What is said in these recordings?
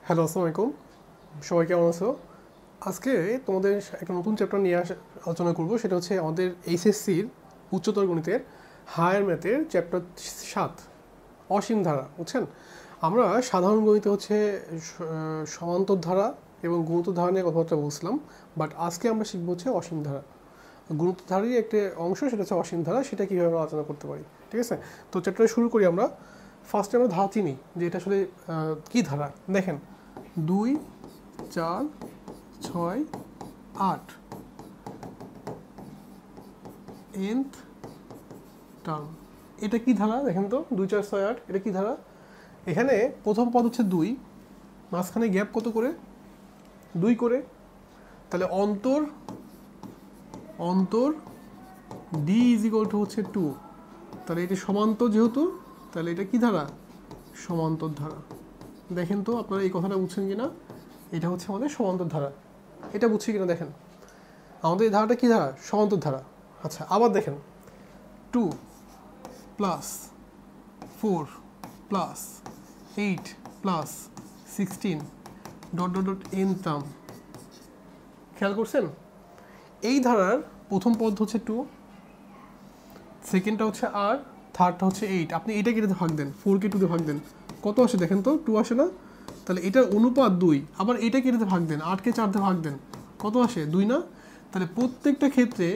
Hello, আসসালামু আলাইকুম। সবাই কেমন আছো? আজকে তোমাদের একটা নতুন চ্যাপ্টার নিয়ে আলোচনা করব, সেটা হচ্ছে আমাদের এইচএসসির উচ্চতর গণিতের হায়ার ম্যাথের চ্যাপ্টার 7 অসীম ধারা। বুঝছেন, আমরা সাধারণ গণিতে হচ্ছে সমান্তর ধারা এবং গুণোত্তর ধারা নিয়ে কথাবার্তা বলছিলাম, বাট আজকে আমরা শিখবো হচ্ছে অসীম ধারা। গুণোত্তর ধারারই একটা অংশ, সেটা হচ্ছে অসীম ধারা, সেটা কীভাবে আমরা আলোচনা করতে পারি। ঠিক আছে, তো চ্যাপ্টারটা শুরু করি। আমরা ফার্স্টে আমরা ধারা চিনি যে এটা আসলে কী ধারা। দেখেন 2, 4, 6, 8 nth টার্ম। এটা কি ধারা দেখেন তো? 2, 4, 6, 8 এটা কি ধারা? এখানে প্রথম পদ হচ্ছে 2, মাঝখানে গ্যাপ কত করে? 2 করে। তাহলে অন্তর d ইজ ইকুয়াল টু হচ্ছে 2। তাহলে এটা সমান্তর যেহেতু, তাহলে এটা কি ধারা? সমান্তর ধারা। দেখেন তো আপনারা এই কথাটা বুঝছেন কিনা? এটা হচ্ছে আমাদের সমান্তর ধারা। এটা বুঝছি কিনা দেখেন। আমাদের এই ধারাটা কি ধারা? সমান্তর ধারা। আচ্ছা, আবার দেখেন 2 plus 4 plus 8 plus 16 dot dot dot N term. খেয়াল করছেন? এই ধারার প্রথম পদ হচ্ছে 2, সেকেন্ডটা হচ্ছে আর, থার্ডটা হচ্ছে 8। আপনি এটা কেটে ভাগ দেন, 4কে 2 দিয়ে ভাগ দেন, কত আসে দেখেন তো? 2 আসে না? তাহলে এটার অনুপাত 2। আবার এটা কেটে ভাগ দেন, 8কে 4 দিয়ে ভাগ দেন, কত আসে? 2 না? তাহলে প্রত্যেকটা ক্ষেত্রে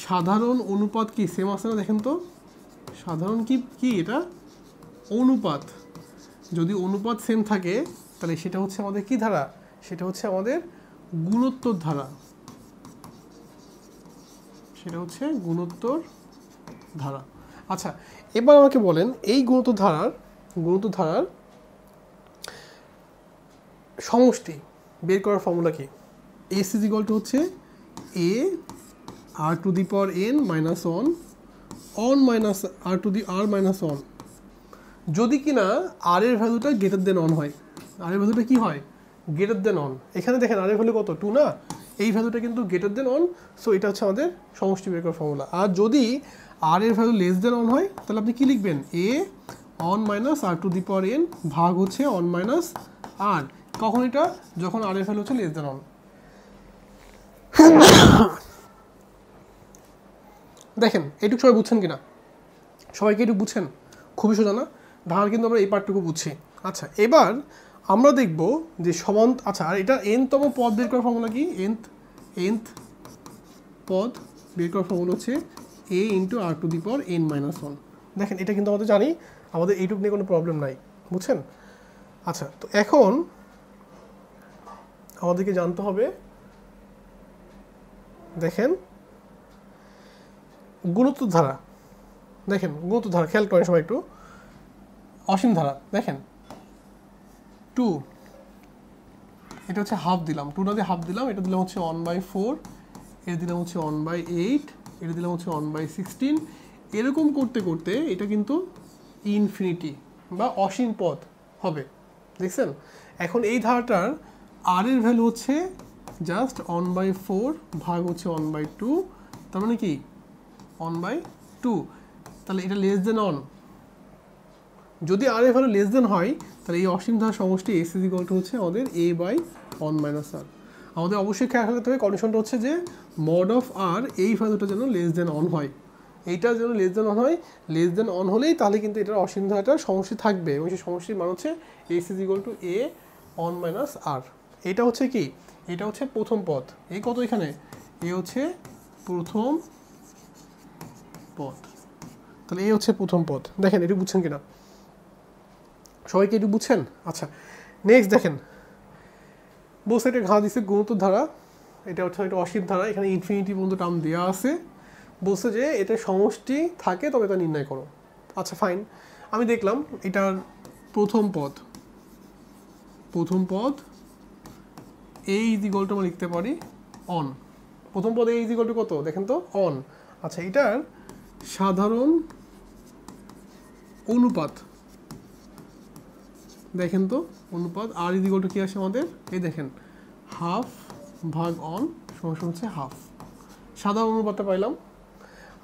সাধারণ অনুপাত কি সেম আসে না? দেখেন তো সাধারণ কি এটা? অনুপাত। যদি অনুপাত সেম থাকে তাহলে সেটা হচ্ছে আমাদের কি ধারা? সেটা হচ্ছে আমাদের গুণোত্তর ধারা। সেটা হচ্ছে গুণোত্তর ধারা। আচ্ছা, এবার আমাকে বলেন এই গুণোত্তর ধারার সমষ্টি বের করার ফর্মুলা কি? এস ইজ ইকুয়াল টু হচ্ছে A R to the power N minus one minus R to the R minus one, যদি কিনা আর এর ভ্যালুটা গ্রেটার দেন অন হয়। আর এর ভ্যালুটা কি হয়? Greater than on. এখানে দেখেন আর এর ভ্যালু কত? 2 না? এই ভ্যালুটা কিন্তু গ্রেটার দেন অন, সো এটা হচ্ছে আমাদের সমষ্টি বের করার ফর্মুলা। আর যদি আর এর ভ্যালু লেস দেন অন হয় তাহলে আপনি কি লিখবেন? A one minus R to the power N ভাগ হচ্ছে অন মাইনাস আর। কখন এটা? যখন আর এর ভ্যালু হচ্ছে লেস দেন অন। দেখেন এইটুকু সবাই বুঝছেন কিনা? সবাইকে এইটুকু বুঝছেন? খুবই সোজা না? ধার কিন্তু আমরা এই পার্টটুকু বুঝছি। আচ্ছা, এবার আমরা দেখব যে আচ্ছা, আর এটা এনতম পদ বের করার ফর্মুলা কি? এনথ পদ বের করার ফর্মুলা হচ্ছে A into R to the power N minus one. দেখেন এটা কিন্তু আমাদের জানি, আমাদের এইটুকু নিয়ে কোনো প্রবলেম নাই, বুঝছেন? আচ্ছা, তো এখন আমাদেরকে জানতে হবে, দেখেন গুণোত্তর ধারা। দেখেন গুণোত্তর ধারা খেয়াল করেন সবাই একটু। অসীম ধারা দেখেন 2, এটা হচ্ছে হাফ দিলাম, 2টা দিয়ে হাফ দিলাম, এটা দিলাম হচ্ছে 1/4, এটা দিলাম হচ্ছে 1/8, এটা দিলাম হচ্ছে 1/16। এরকম করতে করতে এটা কিন্তু ইনফিনিটি বা অসীম পদ হবে, দেখছেন? এখন এই ধারাটার আর এর ভ্যালু হচ্ছে জাস্ট 1/4 ভাগ হচ্ছে 1/2, তার মানে কি 1/2। তাহলে এটা লেস দেন অন। যদি আর এর ভ্যালু লেস দেন হয় তাহলে এই অসীম ধারার সমষ্টি এস ইজ ইকুয়াল টু হচ্ছে আমাদের এ বাই 1 মাইনাস আর। আমাদের অবশ্যই খেয়াল রাখতে হবে কন্ডিশনটা হচ্ছে যে মড অফ আর এই ভ্যালুটা যেন লেস দেন অন হয়। এইটা যেন লেস দেন অন হয়, লেস দেন অন হলেই তাহলে কিন্তু এটার অসীম ধারাটার সমষ্টি থাকবে, এবং সেই সমষ্টির মান হচ্ছে S is equal to A 1 minus R. এটা হচ্ছে কি? এটা হচ্ছে প্রথম পদ। এই কত এখানে? এ হচ্ছে প্রথম পদ। তাহলে এই হচ্ছে প্রথম পদ। দেখেন এটা বুঝছেন কিনা? সবাইকে একটু বুঝছেন? আচ্ছা, নেক্সট দেখেন বলছে এটা ঘা দিচ্ছে গুণোত্তর ধারা, এটা হচ্ছে একটা অসীম ধারা, এখানে ইনফিনিটি পর্যন্ত টার্ম দেওয়া আছে, বলছে যে এটা সমষ্টি থাকে তবে তা নির্ণয় করো। আচ্ছা ফাইন, আমি দেখলাম এটার প্রথম পদ এ ইজ ইকুয়াল টু আমরা লিখতে পারি অন। প্রথম পদ এ ইজ ইকুয়াল টু কত দেখেন তো? অন। আচ্ছা, এটার সাধারণ অনুপাত দেখেন তো, অনুপাত আর ইজ ইকুয়াল টু কি আসে আমাদের? এই দেখেন হাফ ভাগ অন সমস্যা হচ্ছে হাফ। সাধারণ অনুপাতটা পাইলাম।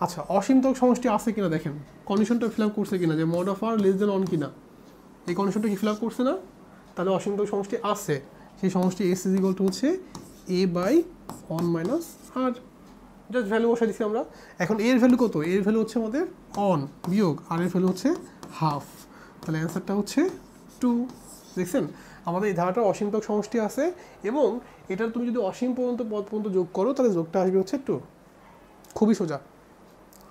আচ্ছা, অসীমতক সমষ্টি আছে কিনা দেখেন, কন্ডিশনটা ফিল আপ করছে কিনা যে mod of r less than one কিনা। এই কন্ডিশনটা কি ফিল আপ করছে না? তাহলে অসীমতক সমষ্টি আছে, সেই সমষ্টি এস ইজ ইকুয়াল টু হচ্ছে A by 1 minus R, just value বসাই দিচ্ছি আমরা। এখন এর ভ্যালু কত? এর ভ্যালু হচ্ছে আমাদের অন বিয়োগ আর এর ভ্যালু হচ্ছে হাফ, তাহলে অ্যান্সারটা হচ্ছে 2। দেখছেন আমাদের এই ধারাটা অসীমতক সমষ্টি আছে এবং এটার তুমি যদি অসীম পর্যন্ত পদ পর্যন্ত যোগ করো তাহলে যোগটা আসবে হচ্ছে 2। খুবই সোজা।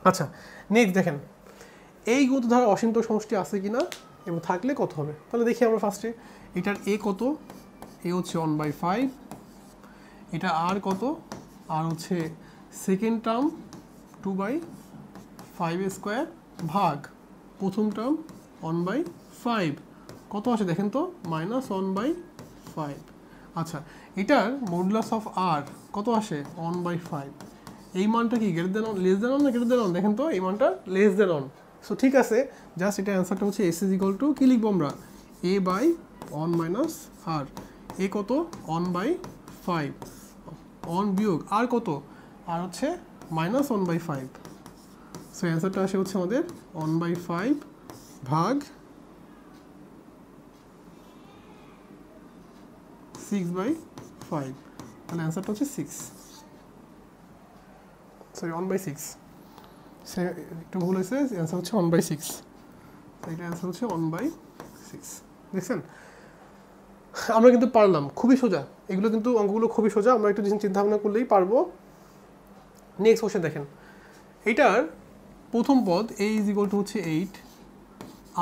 আচ্ছা নেক্সট দেখেন এই গুণিত ধারা অসীমতক সমষ্টি আছে কিনা এবং থাকলে কত হবে, তাহলে দেখি আমরা ফার্স্টে এটার এ কত, এ হচ্ছে 1/5, এটা আর কত, আর হচ্ছে সেকেন্ড টার্ম 2/5² ভাগ প্রথম টার্ম 1/5, কত আসে দেখেন তো -1/5। আচ্ছা এটার মডুলাস অফ আর কত আসে 1/5, এই মানটা কি greater than on, less than on না গ্রেটার দেন অন, দেখেন তো এই মানটা লেস দেন অন। সো ঠিক আছে, জাস্ট এটা অ্যান্সারটা হচ্ছে এস ইজ ইকুয়াল টু কী লিখবো আমরা এ বাই 1 মাইনাস আর, এ কত 1/5, অন বিয়োগ আর কত, আর হচ্ছে -1/5। সো অ্যান্সারটা আসে হচ্ছে আমাদের 1/5 ভাগ 6/5, তাহলে অ্যান্সারটা হচ্ছে 6, সরি 1/6, একটু ভুল হয়েছে, অ্যান্সার হচ্ছে 1/6, এটা অ্যান্সার হচ্ছে 1/6। দেখছেন আমরা কিন্তু পারলাম, খুবই সোজা এগুলো, কিন্তু অঙ্কগুলো খুবই সোজা, আমরা একটু চিন্তা ভাবনা করলেই পারবো। নেক্সট কোশ্চেন দেখেন, এইটার প্রথম পদ এ ইজ ইকুয়াল টু হচ্ছে 8,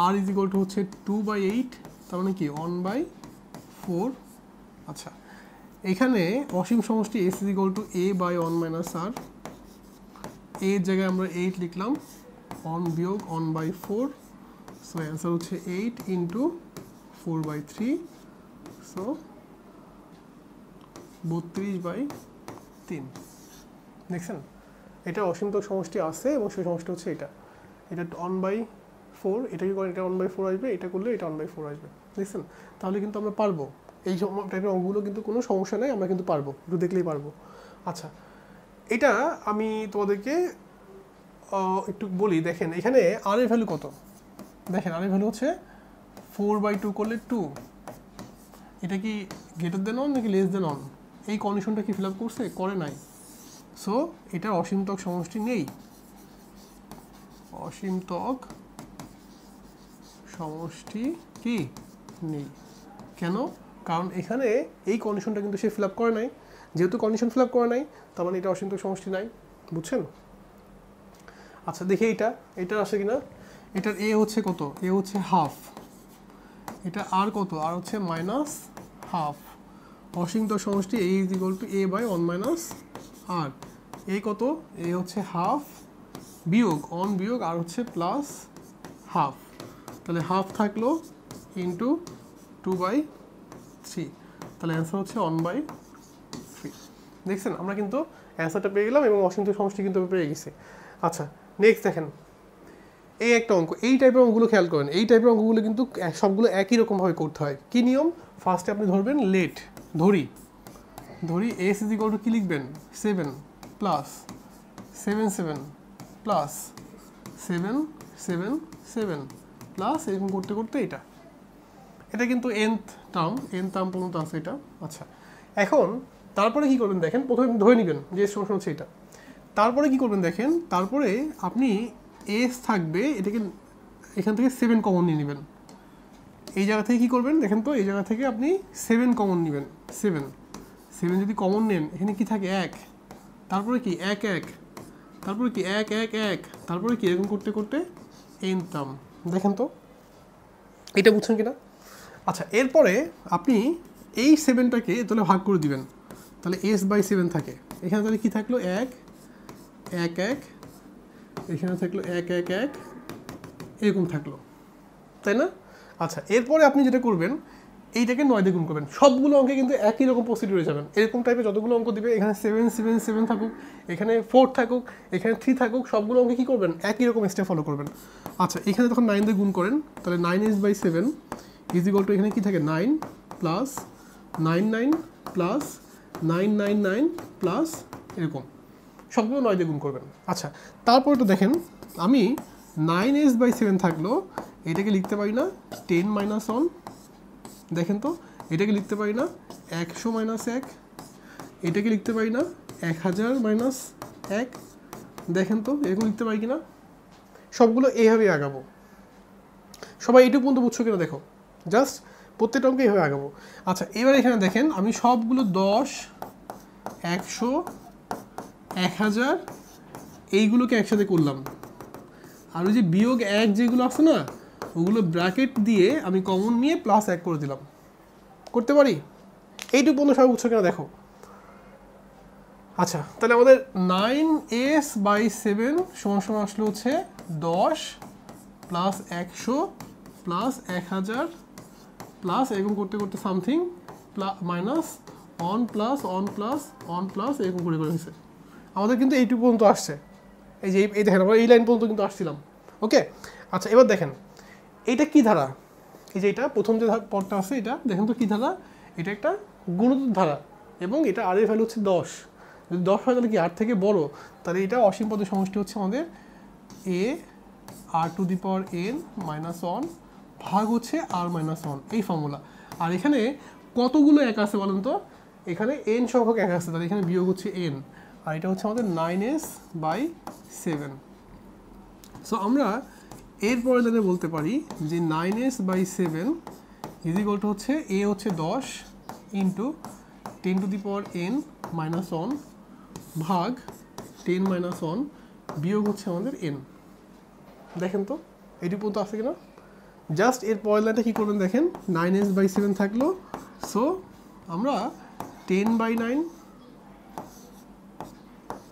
আর ইজ ইকুয়াল টু হচ্ছে 2/8, তার মানে কি 1/4। আচ্ছা এখানে অসীম সমষ্টি S is equal to A by 1 minus R, এর জায়গায় আমরা 8 লিখলাম, 1 বিয়োগ 1/4, সো অ্যান্সার হচ্ছে 8 ইন্টু 4/3, সো 32/3। দেখছেন এটা অসীমতক সমষ্টি আছে এবং সেই সমষ্টি হচ্ছে এটা, এটা 1/4, এটা কি করে এটা 1/4 আসবে, এটা করলে এটা 1/4 আসবে। দেখছেন তাহলে কিন্তু আমরা পারবো, এই টাইপের অঙ্কগুলো কিন্তু কোনো সমস্যা নেই, আমরা কিন্তু পারবো, একটু দেখলেই পারবো। আচ্ছা এটা আমি তোমাদেরকে একটু বলি, দেখেন এখানে আর এর ভ্যালু কত, দেখেন আর এর ভ্যালু হচ্ছে 4/2 করলে 2, এটা কি গ্রেটার দেন অন নাকি লেস দেন অন, এই কন্ডিশনটা কি ফিল আপ করছে, করে নাই, সো এটা অসীমতক সমষ্টি নেই, অসীমতক সমষ্টি কি নেই। কেন? কারণ এখানে এই কন্ডিশনটা কিন্তু সে ফিল আপ করে নাই, যেহেতু কন্ডিশন ফিল আপ করে নাই তার মানে এটা অসীমতক সমষ্টি নাই, বুঝছেন? আচ্ছা দেখি এটা আসে কিনা, এটার এ হচ্ছে কত, এ হচ্ছে হাফ, এটা আর কত, আর হচ্ছে -1/2, অসীমতক সমষ্টি A is equal to A by 1 minus R, A কত, এ হচ্ছে হাফ বিয়োগ অন বিয়োগ আর হচ্ছে +1/2, তাহলে হাফ থাকলো ইন্টু 2/3, তাহলে অ্যান্সার হচ্ছে 1/3। দেখছেন আমরা কিন্তু অ্যান্সারটা পেয়ে গেলাম এবং অসীমতক সমষ্টি কিন্তু পেয়ে গেছি। আচ্ছা নেক্সট দেখেন এই একটা অঙ্ক, এই টাইপের অঙ্কগুলো খেয়াল করেন, এই টাইপের অঙ্কগুলো কিন্তু সবগুলো একই রকমভাবে করতে হয়। কি নিয়ম? ফার্স্টে আপনি ধরবেন লেট, ধরি এস ইজ ইকুয়াল টু কী লিখবেন 7 প্লাস 7 7 প্লাস 7 7 7 প্লাস এরকম করতে করতে এটা কিন্তু nth টার্ম পর্যন্ত আছে এটা। আচ্ছা এখন তারপরে কি করবেন দেখেন, প্রথমে ধরে নেবেন যে সমস্যা হচ্ছে এটা, তারপরে কি করবেন দেখেন, তারপরে আপনি এস থাকবে, এটাকে এখান থেকে 7 কমন নিয়ে নেবেন, এই জায়গা থেকে কি করবেন দেখেন তো, এই জায়গা থেকে আপনি 7 কমন নেবেন, 7 যদি কমন নেন এখানে কি থাকে 1, তারপরে কি 1 1, তারপরে কি 1 1 1, তারপরে কি এরকম করতে করতে n টার্ম, দেখেন তো এটা বুঝছেন কিনা? আচ্ছা এরপরে আপনি এই 7টাকে তাহলে ভাগ করে দিবেন, তাহলে s/7 থাকে, এখানে তাহলে কি থাকলো 1 1 1, এখানে থাকলো 1 1 1, এরকম থাকলো, তাই না? আচ্ছা এরপরে আপনি যেটা করবেন এইটাকে 9 দিয়ে গুণ করবেন, সবগুলো অঙ্কে কিন্তু একই রকম প্রসিডিউরে যাবেন, এরকম টাইপের যতগুলো অঙ্ক দিবে এখানে 7 7 7 থাকুক, এখানে 4 থাকুক, এখানে 3 থাকুক, সবগুলো অঙ্কে কী করবেন একই রকম স্টেপ ফলো করবেন। আচ্ছা এখানে যখন 9 দিয়ে গুণ করেন তাহলে 9s/7 ইজ ইকুয়াল টু এখানে কী থাকে 9 প্লাস 99 প্লাস 999 প্লাস এরকম সবগুলো 9 দিয়ে গুণ করবেন। আচ্ছা তারপরে তো দেখেন আমি 9s/7 থাকলো, এটাকে লিখতে পারি না 10 - 1, দেখেন তো এটাকে লিখতে পারি না 100 মাইনাস 1, এটাকে লিখতে পারি না 1000 মাইনাস 1, দেখেন তো এরকম লিখতে পারি কিনা? সবগুলো এইভাবেই আগাবো। সবাই এটুকু পর্যন্ত বুঝছো কিনা দেখো, জাস্ট প্রত্যেকটা অঙ্কে এইভাবে আগাবো। আচ্ছা এবার এখানে দেখেন আমি সবগুলো 10, 100, 1000 এইগুলোকে একসাথে করলাম, আর ওই যে বিয়োগ 1 যেগুলো আছে না ওগুলো ব্র্যাকেট দিয়ে আমি কমন নিয়ে প্লাস 1 করে দিলাম। করতে পারি? এইটুকু পর্যন্ত সবাই বুঝছো কিনা দেখো। আচ্ছা তাহলে আমাদের 9s/7 সমান সমান আসলে হচ্ছে 10 প্লাস 100 প্লাস 1000 প্লাস এরকম করতে করতে something minus 1 plus 1 plus 1 plus এরকম করে করে হয়েছে। আমাদের কিন্তু এইটুকু পর্যন্ত আসছে, এই যে এই দেখেন আমরা এই লাইন পর্যন্ত কিন্তু আসছিলাম। ওকে আচ্ছা এবার দেখেন এইটা কি ধারা, এই যে এটা প্রথম যে পদটা আছে এটা দেখেন তো কি ধারা, এটা একটা গুণিত ধারা এবং এটা আর এর ভ্যালু হচ্ছে 10। যদি 10 হয় তাহলে কি আর থেকে বড়, তাহলে এটা অসীম পদের সমষ্টি হচ্ছে আমাদের a r⁴n - 1 ভাগ হচ্ছে r-1 এই ফর্মুলা। আর এখানে কতগুলো এক আছে বলেন তো, এখানে n সংখ্যক এক আছে, তাহলে এখানে বিয়োগ হচ্ছে n, আর এটা হচ্ছে আমাদের 9s/7। সো আমরা এরপরে লাইনে বলতে পারি যে 9s/7 ইজ ইকুয়াল টু হচ্ছে a হচ্ছে 10 ইন্টু 10⁻n - 1 ভাগ 10 - 1 বিয়োগ হচ্ছে আমাদের n। দেখেন তো এটি পর্যন্ত আছে কিনা? জাস্ট এর পরের লাইনটা কী করবেন দেখেন, 9s/7 থাকলো, সো আমরা 10/9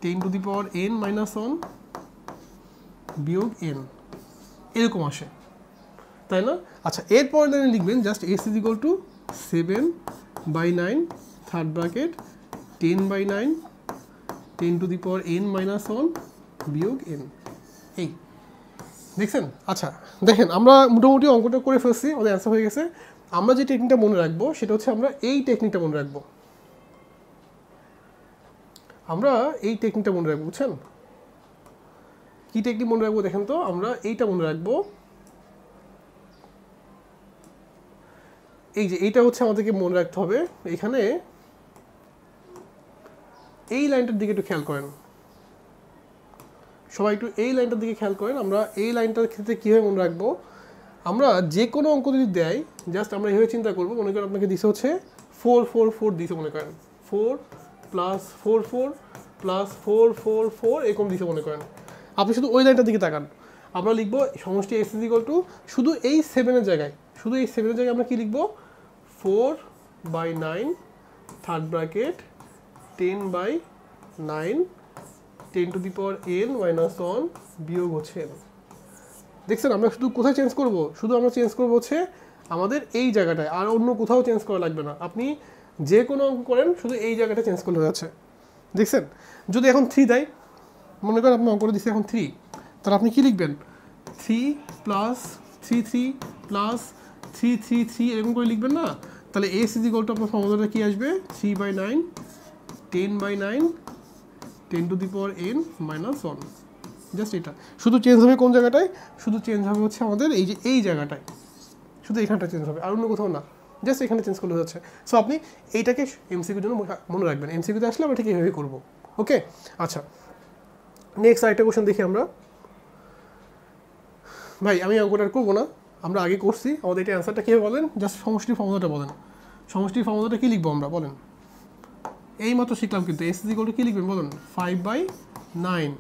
10⁻n - 1 বিয়োগ n এরকম আসে, তাই না? আচ্ছা এর পরের লাইনে লিখবেন just s is equal two 7/9 third bracket 10/9 10⁻n - 1 বিয়োগ n। এই দেখছেন? আচ্ছা দেখেন আমরা মোটামুটি অঙ্কটা করে ফেলছি, আমাদের অ্যান্সার হয়ে গেছে। আমরা যে টেকনিকটা মনে রাখবো সেটা হচ্ছে আমরা এই টেকনিকটা মনে রাখবো, আমরা এই টেকনিকটা মনে রাখবো, বুঝছেন? কি টেকনিক মনে রাখবো দেখেন তো, আমরা এইটা মনে রাখবো, এই যে এইটা হচ্ছে আমাদেরকে মনে রাখতে হবে। এখানে এই লাইনটার দিকে একটু খেয়াল করেন, সবাই একটু এই লাইনটার দিকে খেয়াল করেন। আমরা এই লাইনটার ক্ষেত্রে কীভাবে মনে রাখবো, আমরা যে কোনো অঙ্ক যদি দেয় জাস্ট আমরা এভাবে চিন্তা করবো, মনে করেন আপনাকে দিছে হচ্ছে 4 4 4 দিছে, মনে করেন 4 প্লাস 4 4 প্লাস 4 4 4 এরকম দিছে মনে করেন। আপনি শুধু ওই লাইনটার দিকে তাকান, আমরা লিখবো সমষ্টি s ইজ ইকুয়াল টু শুধু এই 7-এর জায়গায়, শুধু এই 7-এর জায়গায় আমরা কি লিখবো 4/9 থার্ড ব্র্যাকেট 10/9 10⁻n - 1 বিয়োগ হচ্ছে n। দেখছেন আমরা শুধু কোথায় চেঞ্জ করব, শুধু আমরা চেঞ্জ করবো হচ্ছে আমাদের এই জায়গাটায়, আর অন্য কোথাও চেঞ্জ করা লাগবে না। আপনি যে কোনো অঙ্ক করেন শুধু এই জায়গাটা চেঞ্জ করলে যাচ্ছে। দেখছেন? যদি এখন 3 দেয়, মনে করেন আপনি অঙ্কটা দিচ্ছে এখন 3, তাহলে আপনি কি লিখবেন 3 প্লাস 3 3 প্লাস 3 3 3 এরকম করে লিখবেন না? তাহলে s ইজ ইকুয়াল টু আপনার ফর্মুলাটা কি আসবে 3/9 10/9 10⁻n - 1। জাস্ট এটা শুধু চেঞ্জ হবে কোন জায়গাটায়, শুধু চেঞ্জ হবে হচ্ছে আমাদের এই যে এই জায়গাটায়, শুধু এখানটা চেঞ্জ হবে আর অন্য কোথাও না, জাস্ট এখানে চেঞ্জ করলে যাচ্ছে। সো আপনি এইটাকে এমসিকিউর জন্য মনে রাখবেন, এমসিকিউতে আসলে আমরা ঠিক এইভাবে করবো। ওকে আচ্ছা নেক্সট আরেকটা কোশ্চেন দেখি আমরা। ভাই আমি অঙ্কটা আর করবো না, আমরা আগে করছি, আমাদের এটা অ্যান্সারটা কীভাবে বলেন, জাস্ট সমষ্টির ফর্মুলাটা বলেন। সমষ্টির ফর্মুলাটা কী লিখবো আমরা বলেন? এই মাত্র শিখলাম কিন্তু s ইকুয়াল টু কী লিখবেন বলেন 5/9,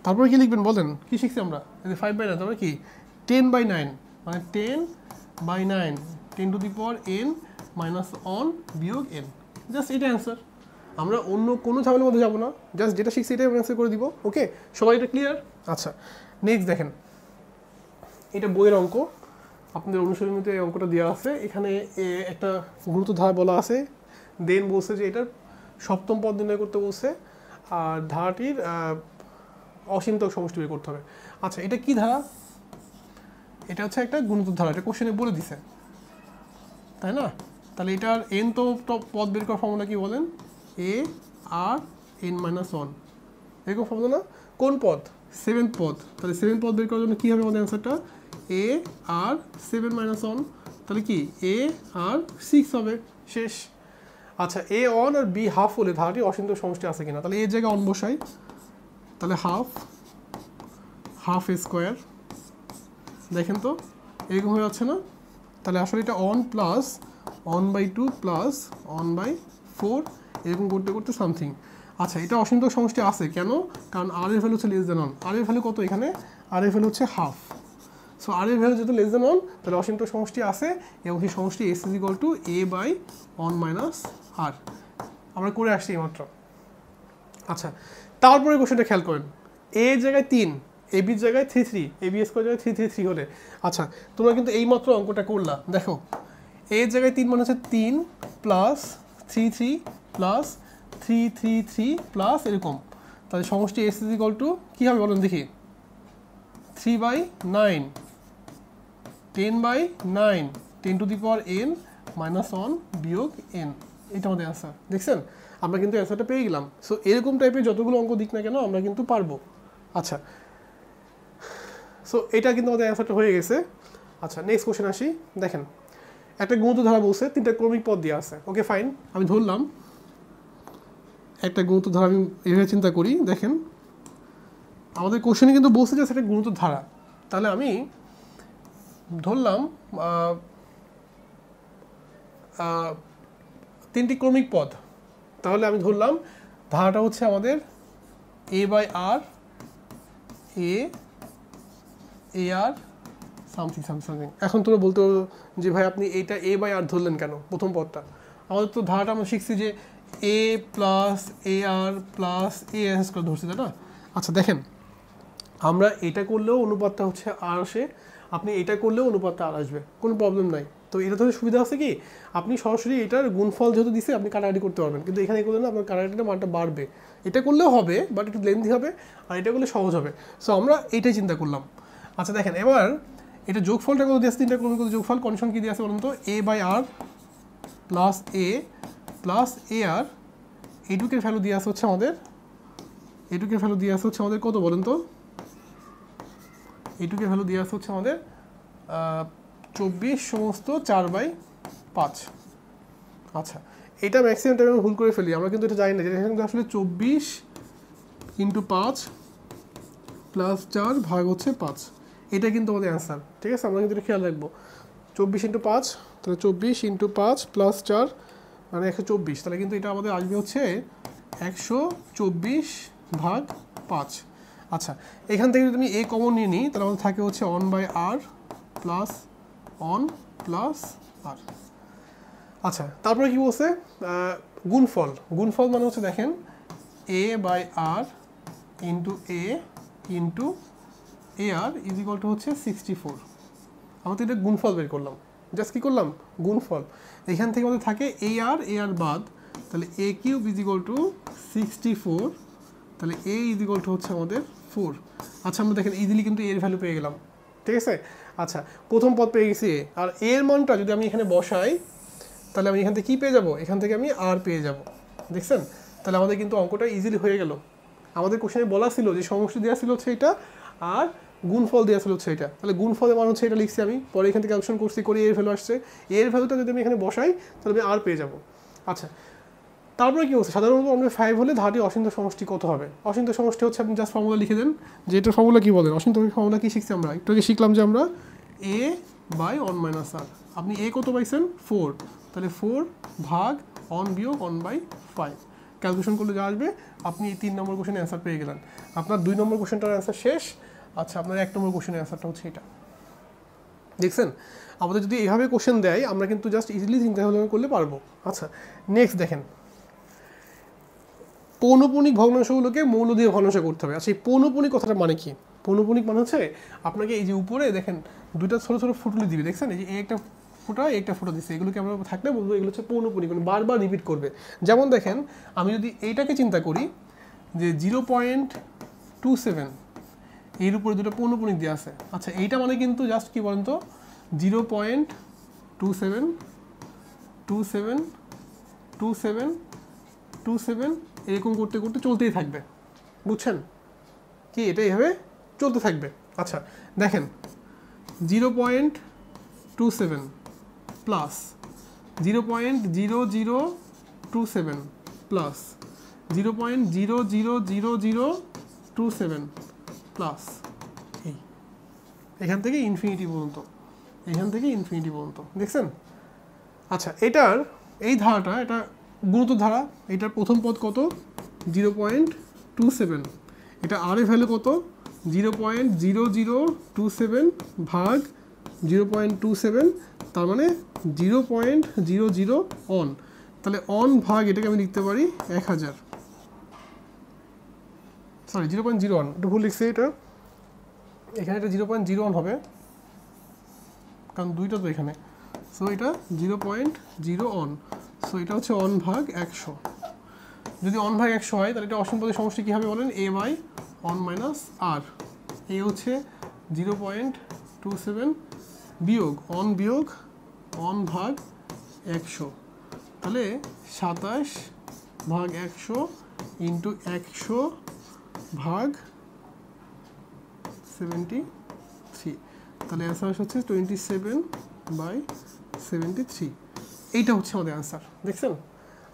তারপরে কী লিখবেন বলেন, কী শিখছি আমরা 5/9, তারপরে কি 10/9 মানে 10/9 10⁻n - 1 বিয়োগ n, জাস্ট এটা অ্যান্সার। আমরা অন্য কোনো ঝামেলার মধ্যে যাবো না, জাস্ট যেটা শিখছি এটাই অ্যান্সার করে দিব। ওকে সবাই এটা ক্লিয়ার? আচ্ছা নেক্সট দেখেন, এটা বইয়ের অঙ্ক, আপনাদের অনুশীলনীতে এই অঙ্কটা দেওয়া আছে। এখানে একটা গুরুত্ব ধারা বলা আছে, দেন বলছে যে এটার সপ্তম পদ নির্ণয় করতে বলছে, আর ধারাটির অসীমতক সমষ্টি বের করতে হবে। আচ্ছা এটা কি ধারা? এটা হচ্ছে একটা গুণিত ধারা, এটা কোশ্চেনে বলে দিছে, তাই না? তাহলে এটার n তো পদ বের করার ফর্মুলা কি বলেন, a/n - 1 এরকম ফর্মুলা না? কোন পদ? 7th পদ। তাহলে 7th পদ বের করার জন্য কী হবে আমাদের অ্যান্সারটা a/7 - 1 তাহলে কি এ আর 6 হবে, শেষ। আচ্ছা এ অন আর বি হাফ হলে ধারাটি অসীমতম সমষ্টি আছে কিনা, তাহলে এর জায়গায় অন বসাই, তাহলে হাফ স্কোয়ার, দেখেন তো এরকম হয়ে যাচ্ছে না? তাহলে আসলে এটা অন প্লাস 1/2 প্লাস 1/4 এরকম করতে করতে সামথিং। আচ্ছা এটা অসীমতম সমষ্টি আছে কেন? কারণ আর এর ভ্যালু হচ্ছে লেস দেন 1, আর এর ভ্যালু কত এখানে? আর এর ভ্যালু হচ্ছে হাফ। সো আর এর ভ্যালু যেহেতু লেস দেন 1 তাহলে অসীমতম সমষ্টি আছে এবং সেই সমষ্টি S is equal to a/1 minus R, আমরা করে আসছি এইমাত্র। আচ্ছা তারপরে কোশ্চেনটা খেয়াল করেন, এ জায়গায় 3, এ বির জায়গায় 3 এ বি স্কোয়ার জায়গায় 3 হলে, আচ্ছা তোমরা কিন্তু এইমাত্র অঙ্কটা করলা, দেখো এ জায়গায় 3 মানে হচ্ছে 3 প্লাস 3 প্লাস 3 প্লাস এরকম, তাহলে সমষ্টি এস ইজ ইকুয়াল টু কী হবে বলেন দেখি? 3/9, 10/9, 10 two the power n minus 1 বিয়োগ n, এটা আমাদের অ্যান্সার। দেখছেন আমরা কিন্তু অ্যান্সারটা পেয়ে গেলাম। সো এরকম টাইপের যতগুলো অঙ্ক দিক না কেন আমরা কিন্তু পারবো। আচ্ছা সো এটা কিন্তু আমাদের অ্যান্সারটা হয়ে গেছে। আচ্ছা নেক্সট কোশ্চেন আসি, দেখেন একটা গুণিত ধারা বলছে, 3টা ক্রমিক পদ দিয়ে আছে, ওকে ফাইন, আমি ধরলাম একটা গুণিত ধারা, আমি এভাবে চিন্তা করি, দেখেন আমাদের কোশ্চেনে কিন্তু বলছে যে সেটা গুণিত ধারা, তাহলে আমি ধরলাম 3টি ক্রমিক পদ, তাহলে আমি ধরলাম ধারাটা হচ্ছে আমাদের a/r, a আর সামথিং। এখন তোমরা বলতে পারো যে ভাই আপনি এইটা a/r ধরলেন কেন প্রথম পদটা? আমাদের তো ধারাটা আমরা শিখছি যে a plus ar plus as করে ধরছি, তাই না? আচ্ছা দেখেন আমরা এটা করলেও অনুপাতটা হচ্ছে আর আসে, আপনি এটা করলেও অনুপাতটা আর আসবে, কোনো প্রবলেম নাই। তো এটা ধরে সুবিধা আছে কি, আপনি সরাসরি এটার গুণফল যেহেতু দিছে আপনি কাটাকাটি করতে পারবেন, কিন্তু এখানে করলে না আপনার কাটাকাটিটা মানটা বাড়বে। এটা করলেও হবে বাট একটু লেন্থি হবে, আর এটা করলে সহজ হবে। সো আমরা এইটাই চিন্তা করলাম। আচ্ছা দেখেন এবার এটা যোগফলটা কত দিয়ে আছে? 3টা ক্রমিক যোগফল, কন্ডিশন কি দিয়ে আছে বলুন তো? a/r plus a plus ar, এইটুকের ভ্যালু দিয়ে আছে হচ্ছে আমাদের, এইটুকের ভ্যালু দিয়ে আছে হচ্ছে আমাদের কত বলেন তো? এইটুকের ভ্যালু দিয়ে আছে হচ্ছে আমাদের 24 সমস্ত 4/5। আচ্ছা এটা ম্যাক্সিমাম টাইম আমি ভুল করে ফেলি, আমরা কিন্তু এটা জানি না, যেটা কিন্তু আসলে 24 × 5 প্লাস 4 ভাগ হচ্ছে 5, এটা কিন্তু আমাদের অ্যান্সার। ঠিক আছে, আমরা কিন্তু এটা খেয়াল রাখবো। 24 × 5, তাহলে 24 × 5 প্লাস 4 মানে 124, তাহলে কিন্তু এটা আমাদের আসবে হচ্ছে 124 ভাগ 5। আচ্ছা এখান থেকে যদি আমি a কমন নিয়ে নিই তাহলে আমাদের থাকে হচ্ছে 1/r প্লাস 1 প্লাস r। আচ্ছা তারপরে কি বলছে? গুণফল, গুণফল মানে হচ্ছে দেখেন a/r into a into ar is equal to হচ্ছে 64। আমরা তো এটা গুণফল বের করলাম, জাস্ট কী করলাম? গুণফল। এখান থেকে আমাদের থাকে ar বাদ, তাহলে a³ ইজ ইকুয়াল টু 64, তাহলে a ইজ ইকুয়াল টু হচ্ছে আমাদের 4। আচ্ছা আমরা দেখেন ইজিলি কিন্তু এর ভ্যালু পেয়ে গেলাম, ঠিক আছে? আচ্ছা প্রথম পদ পেয়ে গেছি a, আর এর মানটা যদি আমি এখানে বসাই তাহলে আমি এখান থেকে কী পেয়ে যাব? এখান থেকে আমি আর পেয়ে যাব। দেখছেন তাহলে আমাদের কিন্তু অঙ্কটা ইজিলি হয়ে গেল। আমাদের কোশ্চেনে বলা ছিল যে সমষ্টি দেওয়া ছিল হচ্ছে এটা আর গুণফল দেওয়া ছিল হচ্ছে এটা, তাহলে গুণফলের মান হচ্ছে এটা লিখছি আমি, পরে এখান থেকে ক্যালকুলেশন করছি করে এর ভ্যালু আসছে, এর ভ্যালুটা যদি আমি এখানে বসাই তাহলে আমি আর পেয়ে যাব। আচ্ছা তারপরে কী হচ্ছে? সাধারণত আমরা 5 হলে ধারাটি অসীমতম সমষ্টি কত হবে? অসীমতম সমষ্টি হচ্ছে আপনি জাস্ট ফর্মুলা লিখে দেন, যে এটার ফর্মুলা কী বলেন? অসীমতম ফর্মুলা কী শিখছি আমরা? একটু আগে শিখলাম যে আমরা a/1 - r, আপনি a কত পাইছেন? 4, তাহলে 4 ভাগ 1 বিয়োগ 1/5 ক্যালকুলেশন করলে যা আসবে আপনি 3 নম্বর কোশ্চেনের অ্যান্সার পেয়ে গেলেন। আপনার 2 নম্বর কোশ্চেনটার অ্যান্সার শেষ। আচ্ছা আপনার 1 নম্বর কোশ্চেনের অ্যান্সারটা হচ্ছে এটা। দেখছেন আমাদের যদি এইভাবে কোশ্চেন দেয় আমরা কিন্তু জাস্ট ইজিলি চিন্তা ভাবনা করলে পারবো। আচ্ছা নেক্সট দেখেন, পৌনঃপুনিক ভগ্নাংশগুলোকে মৌল দিয়ে ভগ্নাংশ করতে হবে। আচ্ছা এই পৌনঃপুনিক কথাটা মানে কি? পৌনঃপুনিক মানে হচ্ছে আপনাকে এই যে উপরে দেখেন দুইটা ছোটো ছোটো ফুটলি দিবে, দেখছেন এই যে একটা ফোঁটা একটা ফোঁটা দিচ্ছে, এগুলোকে আমরা থাকলে বলবো এগুলো হচ্ছে পৌনঃপুনিক, মানে বারবার রিপিট করবে। যেমন দেখেন আমি যদি এইটাকে চিন্তা করি যে 0.27 এর উপরে দুটো পৌনঃপুনিক দেওয়া আছে। আচ্ছা এইটা মানে কিন্তু জাস্ট কি বলেন তো 0.27 এরকম করতে করতে চলতেই থাকবে, বুঝছেন কি? এটা এইভাবে চলতে থাকবে। আচ্ছা দেখেন 0.27 প্লাস 0.0027 প্লাস 0.000027 প্লাস এখান থেকে ইনফিনিটি পর্যন্ত, এখান থেকে ইনফিনিটি পর্যন্ত, দেখছেন? আচ্ছা, এই ধারাটা, এটা গুরুত্ব ধারা, এটার প্রথম পদ কত? 0.27, এটা আর এর ভ্যালু কত? 0.0027 ভাগ 0.27, তার মানে 0.00 অন। তাহলে অন ভাগ এটাকে আমি লিখতে পারি 1000, সরি 0.01, একটু ভুল লিখছি, এখানে এটা 0.01 হবে, কারণ দুইটা তো এখানে। সো এটা 0.0 অন, সো এটা হচ্ছে অন ভাগ 100। যদি অন ভাগ 100 হয় তাহলে এটা অসীম পদের সমষ্টি কী হবে বলেন? a by on minus R. এ হচ্ছে 0.27 বিয়োগ অন ভাগ 100, তাহলে 27 ভাগ 100 ইন্টু 100 ভাগ 73, তাহলে অ্যান্সার হচ্ছে 27/73। এইটা হচ্ছে আমাদের অ্যান্সার। দেখছেন,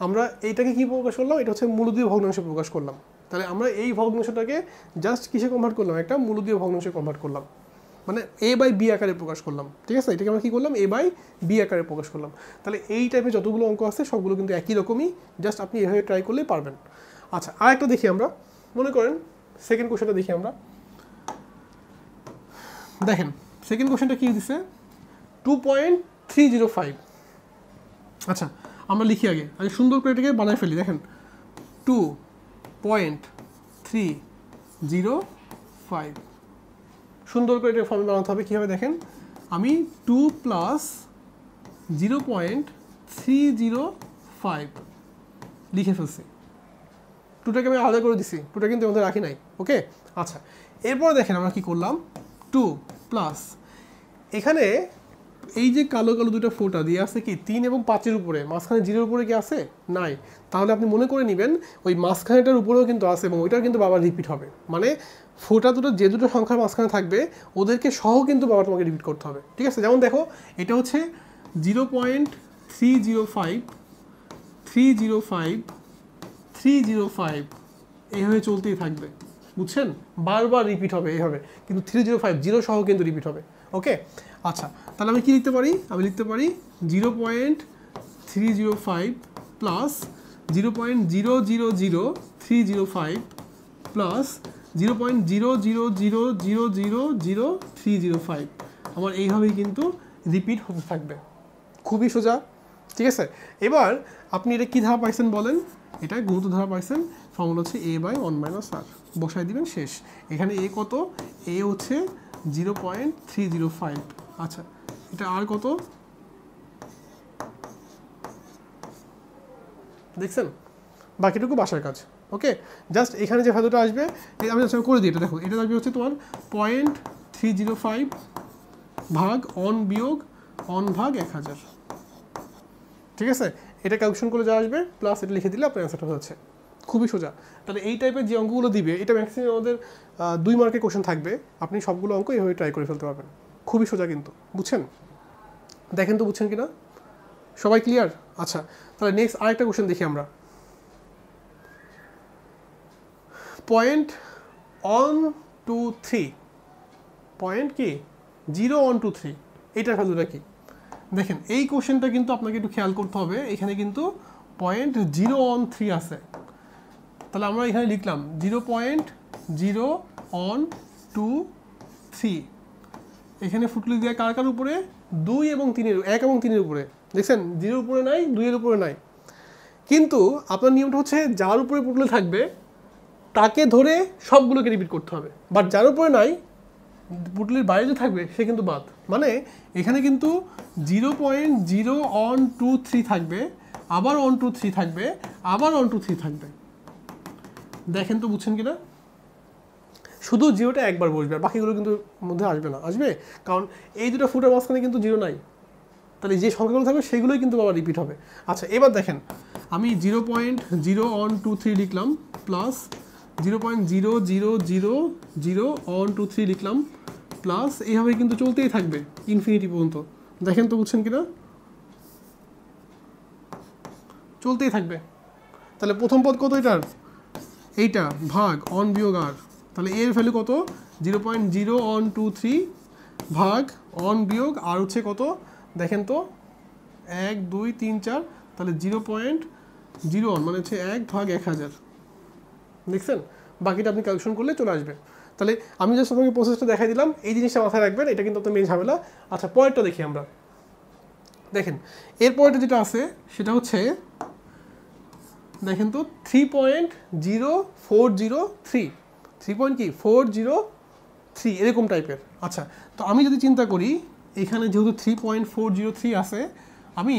আমরা এইটাকে কি প্রকাশ করলাম? এটা হচ্ছে মূলদীয় ভগ্নাংশে প্রকাশ করলাম। তাহলে আমরা এই ভগ্নাংশটাকে জাস্ট কিসে কনভার্ট করলাম? একটা মূলদীয় ভগ্নাংশে কনভার্ট করলাম, মানে a বাই b আকারে প্রকাশ করলাম। ঠিক আছে, এটাকে আমরা কী করলাম? a বাই b আকারে প্রকাশ করলাম। তাহলে এই টাইপের যতগুলো অঙ্ক আছে সবগুলো কিন্তু একই রকমই, জাস্ট আপনি এভাবে ট্রাই করলেই পারবেন। আচ্ছা, আর একটা দেখি আমরা, মনে করেন সেকেন্ড কোশ্চেনটা দেখি আমরা। দেখেন সেকেন্ড কোশ্চেনটা কী দিছে? 2.305। আচ্ছা, আমরা লিখি আগে সুন্দর করে এটাকে বানায় ফেলি। দেখেন 2.305, সুন্দর করে এটা ফর্মে বানাতে হবে। কীভাবে দেখেন, আমি 2 প্লাস 0.305 লিখে ফেলছি। 2টাকে আমি আলাদা করে দিছি, 2টা কিন্তু আমাদের রাখি নাই। ওকে, আচ্ছা, এরপরে দেখেন আমরা কি করলাম? 2 প্লাস, এখানে এই যে কালো কালো দুটো ফোঁটা দিয়ে আছে কি 3 এবং 5-এর উপরে, মাঝখানে 0-এর উপরে কি আছে? নাই। তাহলে আপনি মনে করে নেবেন ওই মাঝখানেটার উপরেও কিন্তু আছে এবং ওইটাও কিন্তু বাবার রিপিট হবে। মানে ফোঁটা দুটো যে দুটো সংখ্যার মাঝখানে থাকবে ওদেরকে সহ কিন্তু বাবা তোমাকে রিপিট করতে হবে। ঠিক আছে, যেমন দেখো এটা হচ্ছে 0.305 305 305, এইভাবে চলতেই থাকবে, বুঝছেন? বারবার রিপিট হবে এইভাবে, কিন্তু 305 জিরো সহ কিন্তু রিপিট হবে। ওকে, আচ্ছা, তাহলে আমি কি লিখতে পারি? আমি লিখতে পারি 0.305 প্লাস 0.000305 প্লাস 0.00000305, আমার এইভাবেই কিন্তু রিপিট হতে থাকবে। খুবই সোজা। ঠিক আছে, এবার আপনি এটা কী ধারা পাইছেন বলেন? এটা গুরুত্ব ধারা পাইছেন। ফর্মুলা হচ্ছে a বাই 1 মাইনাস আর, বসাই দিবেন, শেষ। এখানে a কত? a হচ্ছে 0.305। আচ্ছা, এটা আর কত দেখছেন? বাকিটুকু বাসার কাজ। ওকে, জাস্ট এখানে যে ভ্যালুটা আসবে আমি করে দিই। এটা দেখো, এটা আসবে হচ্ছে তোমার 0.305 ভাগ অন বিয়োগ অন ভাগ 1000। ঠিক আছে, এটা ক্যালকুলেশন করে যা আসবে প্লাস এটা লিখে দিলে আপনার অ্যান্সারটা হচ্ছে। খুবই সোজা। তাহলে এই টাইপের যে অঙ্কগুলো দিবে এটা ম্যাক্সিমাম আমাদের 2 মার্কের কোশ্চেন থাকবে। আপনি সবগুলো অঙ্ক এইভাবে ট্রাই করে ফেলতে পারবেন। খুবই সোজা কিন্তু, বুঝছেন? দেখেন তো বুঝছেন কিনা, সবাই ক্লিয়ার? আচ্ছা, তাহলে নেক্সট আরেকটা কোশ্চেন দেখি আমরা। পয়েন্ট 1 2 3, পয়েন্ট কি 0 1 2 3, এইটার ভ্যালুটা কি? দেখেন এই কোশ্চেনটা কিন্তু আপনাকে একটু খেয়াল করতে হবে। এখানে কিন্তু 0.013 আছে। তাহলে আমরা এখানে লিখলাম 0.013, এখানে ফুটলি দেওয়া কার কার উপরে? 2 এবং 3-এর, 1 এবং 3-এর উপরে। দেখছেন 0-এর উপরে নাই, 2-এর উপরে নাই। কিন্তু আপনার নিয়মটা হচ্ছে যার উপরে পুটলি থাকবে তাকে ধরে সবগুলোকে রিপিট করতে হবে, বাট যার উপরে নাই, পুটলির বাইরে যে থাকবে সে কিন্তু বাদ। মানে এখানে কিন্তু 0.0123 থাকবে, আবার 123 থাকবে, আবার 123 থাকবে। দেখেন তো বুঝছেন কিনা? শুধু জিরোটা একবার বসবে, আর বাকিগুলো কিন্তু মধ্যে আসবে না। আসবে কারণ এই দুটো ফুটের মাঝখানে কিন্তু জিরো নাই। তাহলে যে সংখ্যাগুলো থাকবে সেগুলোই কিন্তু আবার রিপিট হবে। আচ্ছা, এবার দেখেন আমি 0.0123 লিখলাম প্লাস 0.0000123 লিখলাম প্লাস, এইভাবে কিন্তু চলতেই থাকবে ইনফিনিটি পর্যন্ত। দেখেন তো বুঝছেন কিনা? চলতেই থাকবে। তাহলে প্রথম পদ কত এটার, এইটা ভাগ অন বিয়োগ আর, তাহলে এর ভ্যালু কত 0.0123 ভাগ অন বিয়োগ আর হচ্ছে কত দেখেন তো 1 2 3 4, তাহলে 0.01 মানে হচ্ছে 1 ভাগ 1000। দেখছেন, বাকিটা আপনি ক্যালকুলেশন করলে চলে আসবে। তাহলে আমি জাস্ট আপনাকে প্রসেসটা দেখাই দিলাম, এই জিনিসটা মাথায় রাখবেন, এটা কিন্তু আপনার মেন ঝামেলা। আচ্ছা পরেরটা দেখি আমরা। দেখেন এরপরটা যেটা আছে সেটা হচ্ছে দেখেন তো 3.0403, 3.403 এরকম টাইপের। আচ্ছা তো আমি যদি চিন্তা করি এখানে যেহেতু 3.403 আছে, আমি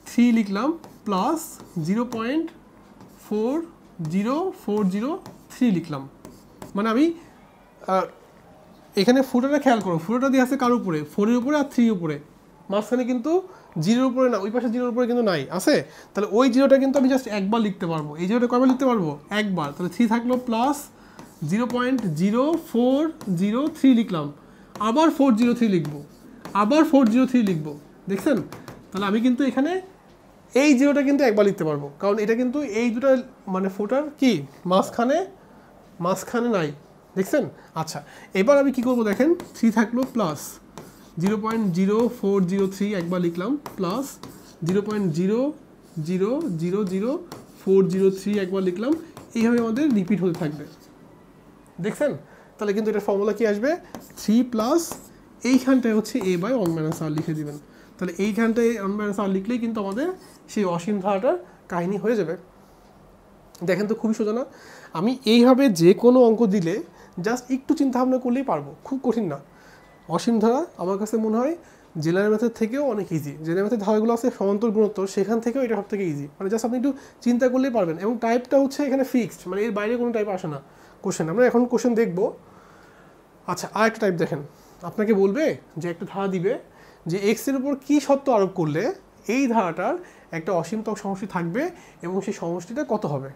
3 লিখলাম প্লাস 0.40403 লিখলাম, মানে আমি এখানে ফুটোটা খেয়াল করো, ফুটোটা দিয়ে আছে কার উপরে, 4 এর উপরে আর 3 উপরে, মাঝখানে কিন্তু 0 এর উপরে না, ওই পাশে 0 এর উপরে কিন্তু নাই আছে। তাহলে ওই 0টা কিন্তু আমি জাস্ট একবার লিখতে পারবো, এই 0টা কয়বার লিখতে পারবো, একবার। তাহলে 3 থাকলো প্লাস 0.0403 লিখলাম, আবার 403 লিখবো, আবার 403 লিখবো। দেখছেন, তাহলে আমি কিন্তু এখানে এই 0টা কিন্তু একবার লিখতে পারবো, কারণ এটা কিন্তু এই দুটো মানে ফোটার কি মাঝখানে নাই। দেখছেন। আচ্ছা এবার আমি কি করব দেখেন, 3 থাকলো প্লাস 0.0403 একবার লিখলাম, প্লাস 0.0000403 একবার লিখলাম, এইভাবে আমাদের রিপিট হতে থাকবে। দেখছেন, তাহলে কিন্তু এটার ফর্মুলা কি আসবে, 3 প্লাস এইখানটায় হচ্ছে a বাই 1 মাইনাস r লিখে দিবেন। তাহলে এইখানটায় 1 মাইনাস r লিখলেই কিন্তু আমাদের সেই অসীম ধারাটার কাহিনী হয়ে যাবে। দেখেন তো খুবই সোজা না। আমি এইভাবে যে কোনো অঙ্ক দিলে জাস্ট একটু চিন্তা ভাবনা করলেই পারবো, খুব কঠিন না। অসীম ধারা আমার কাছে মনে হয় জেনারেল ম্যাথের থেকেও অনেক ইজি। জেনারেল ম্যাথের ধারাগুলো আছে সমান্তর গুণোত্তর, সেখান থেকেও এটা সব থেকে ইজি, মানে জাস্ট আপনি একটু চিন্তা করলেই পারবেন। এবং টাইপটা হচ্ছে এখানে ফিক্সড, মানে এর বাইরে কোনো টাইপ আসে না কোশ্চেন। আমরা এখন কোশ্চেন দেখবো। আচ্ছা আর একটা টাইপ দেখেন, আপনাকে বলবে যে একটা ধারা দিবে যে এক্সের উপর কী সত্য আরোপ করলে এই ধারাটার একটা অসীমতম সমষ্টি থাকবে এবং সেই সমষ্টিটা কত হবে।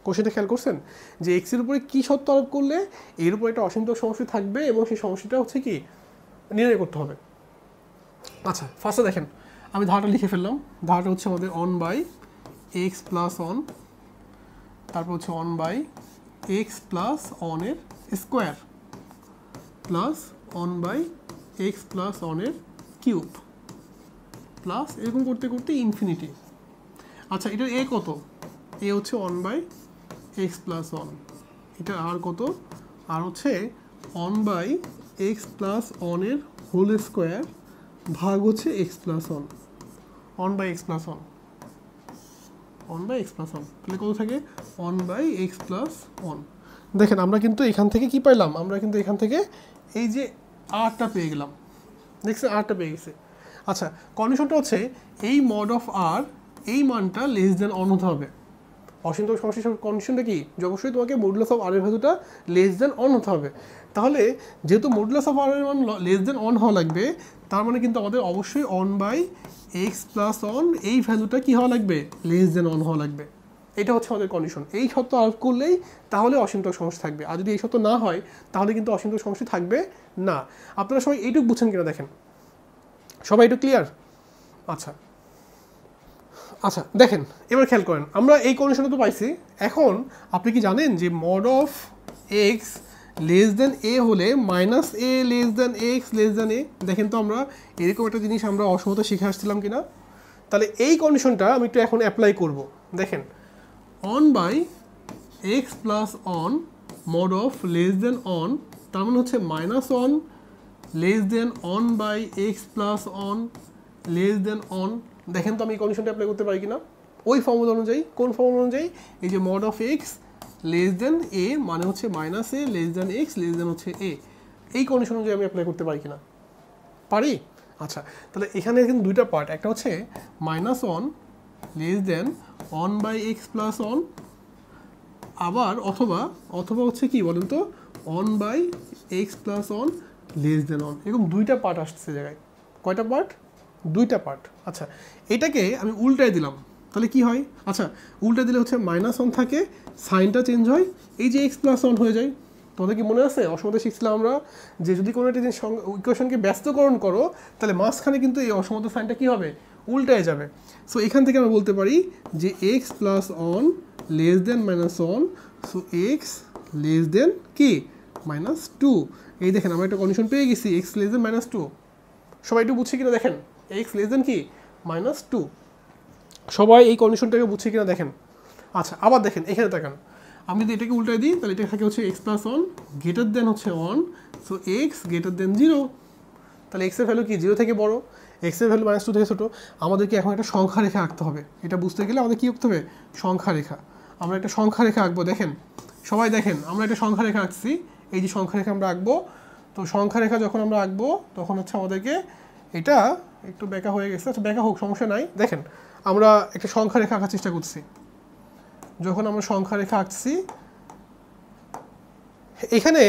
কোশ্চেনটা খেয়াল করছেন যে এক্সের উপরে কী সত্য আরোপ করলে এর উপর একটা অসীমতম সমষ্টি থাকবে এবং সেই সমষ্টিটা হচ্ছে কি নির্ণয় করতে হবে। আচ্ছা ফার্স্টে দেখেন আমি ধারাটা লিখে ফেললাম। ধারাটা হচ্ছে আমাদের 1 বাই এক্স প্লাস 1, তারপর হচ্ছে 1 বাই এক্স প্লাস 1 এর square plus 1 by x plus 1 এর কিউব প্লাস এরকম করতে করতে ইনফিনিটি। আচ্ছা এটার এ কত, এ হচ্ছে 1 বাই এক্স প্লাস 1, এটা আর কত, আর হচ্ছে 1 বাই এক্স প্লাস 1 এর হোল স্কোয়ার ভাগ হচ্ছে x plus 1, 1 by x plus 1, 1 by x plus 1, তাহলে কত থাকে 1 বাই এক্স প্লাস 1। দেখেন আমরা কিন্তু এখান থেকে কি পাইলাম, আমরা কিন্তু এখান থেকে এই যে আরটা পেয়ে গেলাম। দেখছেন আরটা পেয়ে গেছে। আচ্ছা কন্ডিশনটা হচ্ছে এই মড অফ আর এই মানটা লেস দেন অন হতে হবে। অসীমতম সমষ্টির কন্ডিশনটা কি, যে অবশ্যই তোমাকে মডুলাস অফ আর এর ভ্যালুটা লেস দেন অন হতে হবে। তাহলে যেহেতু মডুলাস অফ আর এর মান লেস দেন অন হওয়া লাগবে, তার মানে কিন্তু আমাদের অবশ্যই 1 বাই এক্স প্লাস 1 এই ভ্যালুটা কী হওয়া লাগবে, লেস দেন অন হওয়া লাগবে। এটা হচ্ছে আমাদের কন্ডিশন। এই শর্ত আরোপ করলেই তাহলে অসীমতম সমষ্টি থাকবে, আর যদি এই শর্ত না হয় তাহলে কিন্তু অসীমতম সমষ্টি থাকবে না। আপনারা সবাই এইটুকু বুঝছেন কিনা দেখেন, সবাই একটু ক্লিয়ার। আচ্ছা আচ্ছা দেখেন এবার খেয়াল করেন, আমরা এই কন্ডিশনটা তো পাইছি। এখন আপনি কি জানেন যে mod of X less than A হলে minus A less than X less than A. দেখেন তো আমরা এরকম একটা জিনিস আমরা অসমতা শিখে আসছিলাম কিনা। তাহলে এই কন্ডিশনটা আমি একটু এখন অ্যাপ্লাই করব। দেখেন 1 by x plus 1 mod of less than 1, তার মানে হচ্ছে -1 less than 1 by x plus 1 less than 1। দেখেন তো আমি এই কন্ডিশনটা অ্যাপ্লাই করতে পারি কিনা ওই ফর্মুলা অনুযায়ী। কোন ফর্মুলা অনুযায়ী, এই যে mod of X less than A মানে হচ্ছে minus A less than X less than হচ্ছে এ, এই কন্ডিশন অনুযায়ী আমি অ্যাপ্লাই করতে পারি কিনা, পারি। আচ্ছা তাহলে এখানে কিন্তু দুইটা পার্ট, একটা হচ্ছে -1 less than 1 by x plus 1, আবার অথবা হচ্ছে কি বলেন তো 1 by x plus 1 less than 1, এরকম দুইটা পার্ট আসছে জায়গায়। কয়টা পার্ট, দুইটা পার্ট। আচ্ছা এটাকে আমি উল্টায় দিলাম, তাহলে কি হয়, আচ্ছা উল্টা দিলে হচ্ছে -1 থাকে, সাইনটা চেঞ্জ হয়, এই যে এক্স প্লাস 1 হয়ে যায়। তোমাদের কি মনে আছে অসমতা শিখছিলাম আমরা যে যদি কোনো একটা জিনিস ইকুয়েশনকে ব্যস্তকরণ করো তাহলে মাঝখানে কিন্তু এই অসমতা সাইনটা কি হবে, উল্টায় যাবে। সো এখান থেকে আমরা বলতে পারি যে x plus on less than minus on, so x less দেন কি মাইনাস টু। এই দেখেন আমরা একটা কন্ডিশন পেয়ে গেছি x less than minus two. সবাই একটু বুঝছি কিনা দেখেন, এক্স লেস দেন কি মাইনাস টু। সবাই এই কন্ডিশনটাকে বুঝছি কিনা দেখেন। আচ্ছা আবার দেখেন এখানে তাকান, আমি যদি এটাকে উল্টাই দিই তাহলে এটা থাকে হচ্ছে x plus one greater than হচ্ছে one, so X greater than zero. তাহলে এক্সের ভ্যালু কি জিরো থেকে বড়, এক্সের ভ্যালু মাইনাস টু থেকে ছোটো। আমাদেরকে এখন একটা সংখ্যা রেখা আঁকতে হবে। এটা বুঝতে গেলে আমাদের কী আঁকতে হবে, সংখ্যা রেখা। আমরা একটা সংখ্যা রেখা আঁকবো। দেখেন সবাই দেখেন আমরা একটা সংখ্যা রেখা আঁকছি, এই যে সংখ্যা রেখা আমরা আঁকবো। তো সংখ্যা রেখা যখন আমরা আঁকবো তখন হচ্ছে আমাদেরকে এটা একটু বেঁকা হয়ে গেছে, আচ্ছা বেঁকা হোক সমস্যা নাই। দেখেন আমরা একটা সংখ্যা রেখা আঁকার চেষ্টা করছি। যখন আমরা সংখ্যা রেখা আঁকছি এখানে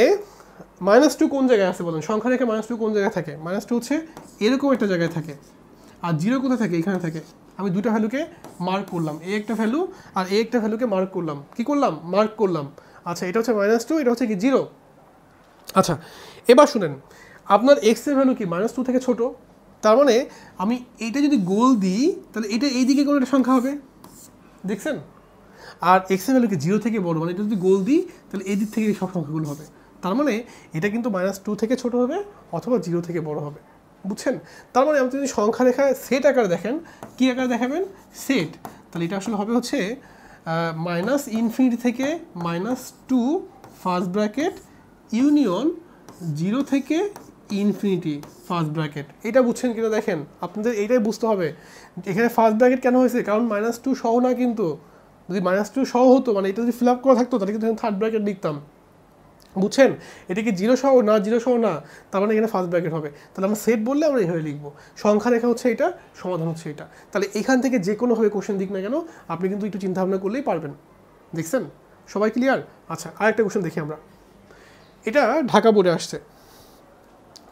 মাইনাস টু কোন জায়গায় আছে বলেন, সংখ্যা রেখা মাইনাস টু কোন জায়গায় থাকে, মাইনাস টু হচ্ছে এরকম একটা জায়গায় থাকে, আর জিরো কোথায় থাকে, এখানে থাকে। আমি দুটো ভ্যালুকে মার্ক করলাম, এ একটা ভ্যালু আর এ একটা ভ্যালুকে মার্ক করলাম, কি করলাম মার্ক করলাম। আচ্ছা এটা হচ্ছে মাইনাস টু, এটা হচ্ছে কি জিরো। আচ্ছা এবার শুনেন, আপনার এক্সের ভ্যালু কি মাইনাস টু থেকে ছোট, তার মানে আমি এইটা যদি গোল দিই তাহলে এটা এই দিকে কোনো একটা সংখ্যা হবে, দেখছেন। আর এক্সের ভ্যালু কি জিরো থেকে বড়, মানে এটা যদি গোল দিই তাহলে এই দিক থেকে সব সংখ্যাগুলো হবে। তার মানে এটা কিন্তু মাইনাস টু থেকে ছোট হবে অথবা জিরো থেকে বড় হবে, বুঝছেন। তার মানে আপনি যদি সংখ্যা রেখা সেট আকারে দেখেন, কী আকারে দেখাবেন, সেট, তাহলে এটা আসলে হবে হচ্ছে মাইনাস ইনফিনিটি থেকে minus two first bracket union zero থেকে ইনফিনিটি ফার্স্ট ব্র্যাকেট। এটা বুঝছেন কিনা দেখেন, আপনাদের এইটাই বুঝতে হবে। এখানে ফার্স্ট ব্র্যাকেট কেন হয়েছে, কারণ মাইনাস টু সহ না, কিন্তু যদি মাইনাস টু সহ হতো মানে এটা যদি ফিল আপ করা থাকতো তাহলে কিন্তু থার্ড ব্র্যাকেট লিখতাম, বুঝছেন। এটা কি জিরো সহ না, জিরো সহ না, তার মানে এখানে ফার্স্ট ব্র্যাকেট হবে। তাহলে আমরা সেট বললে আমরা এইভাবে লিখবো, সংখ্যা রেখা হচ্ছে এটা, সমাধান হচ্ছে এটা। তাহলে এখান থেকে যে কোনোভাবে কোশ্চেন দিক না কেন আপনি কিন্তু একটু চিন্তাভাবনা করলেই পারবেন, দেখছেন। সবাই ক্লিয়ার? আচ্ছা আরেকটা কোশ্চেন দেখি আমরা, এটা ঢাকা বোর্ডে আসছে,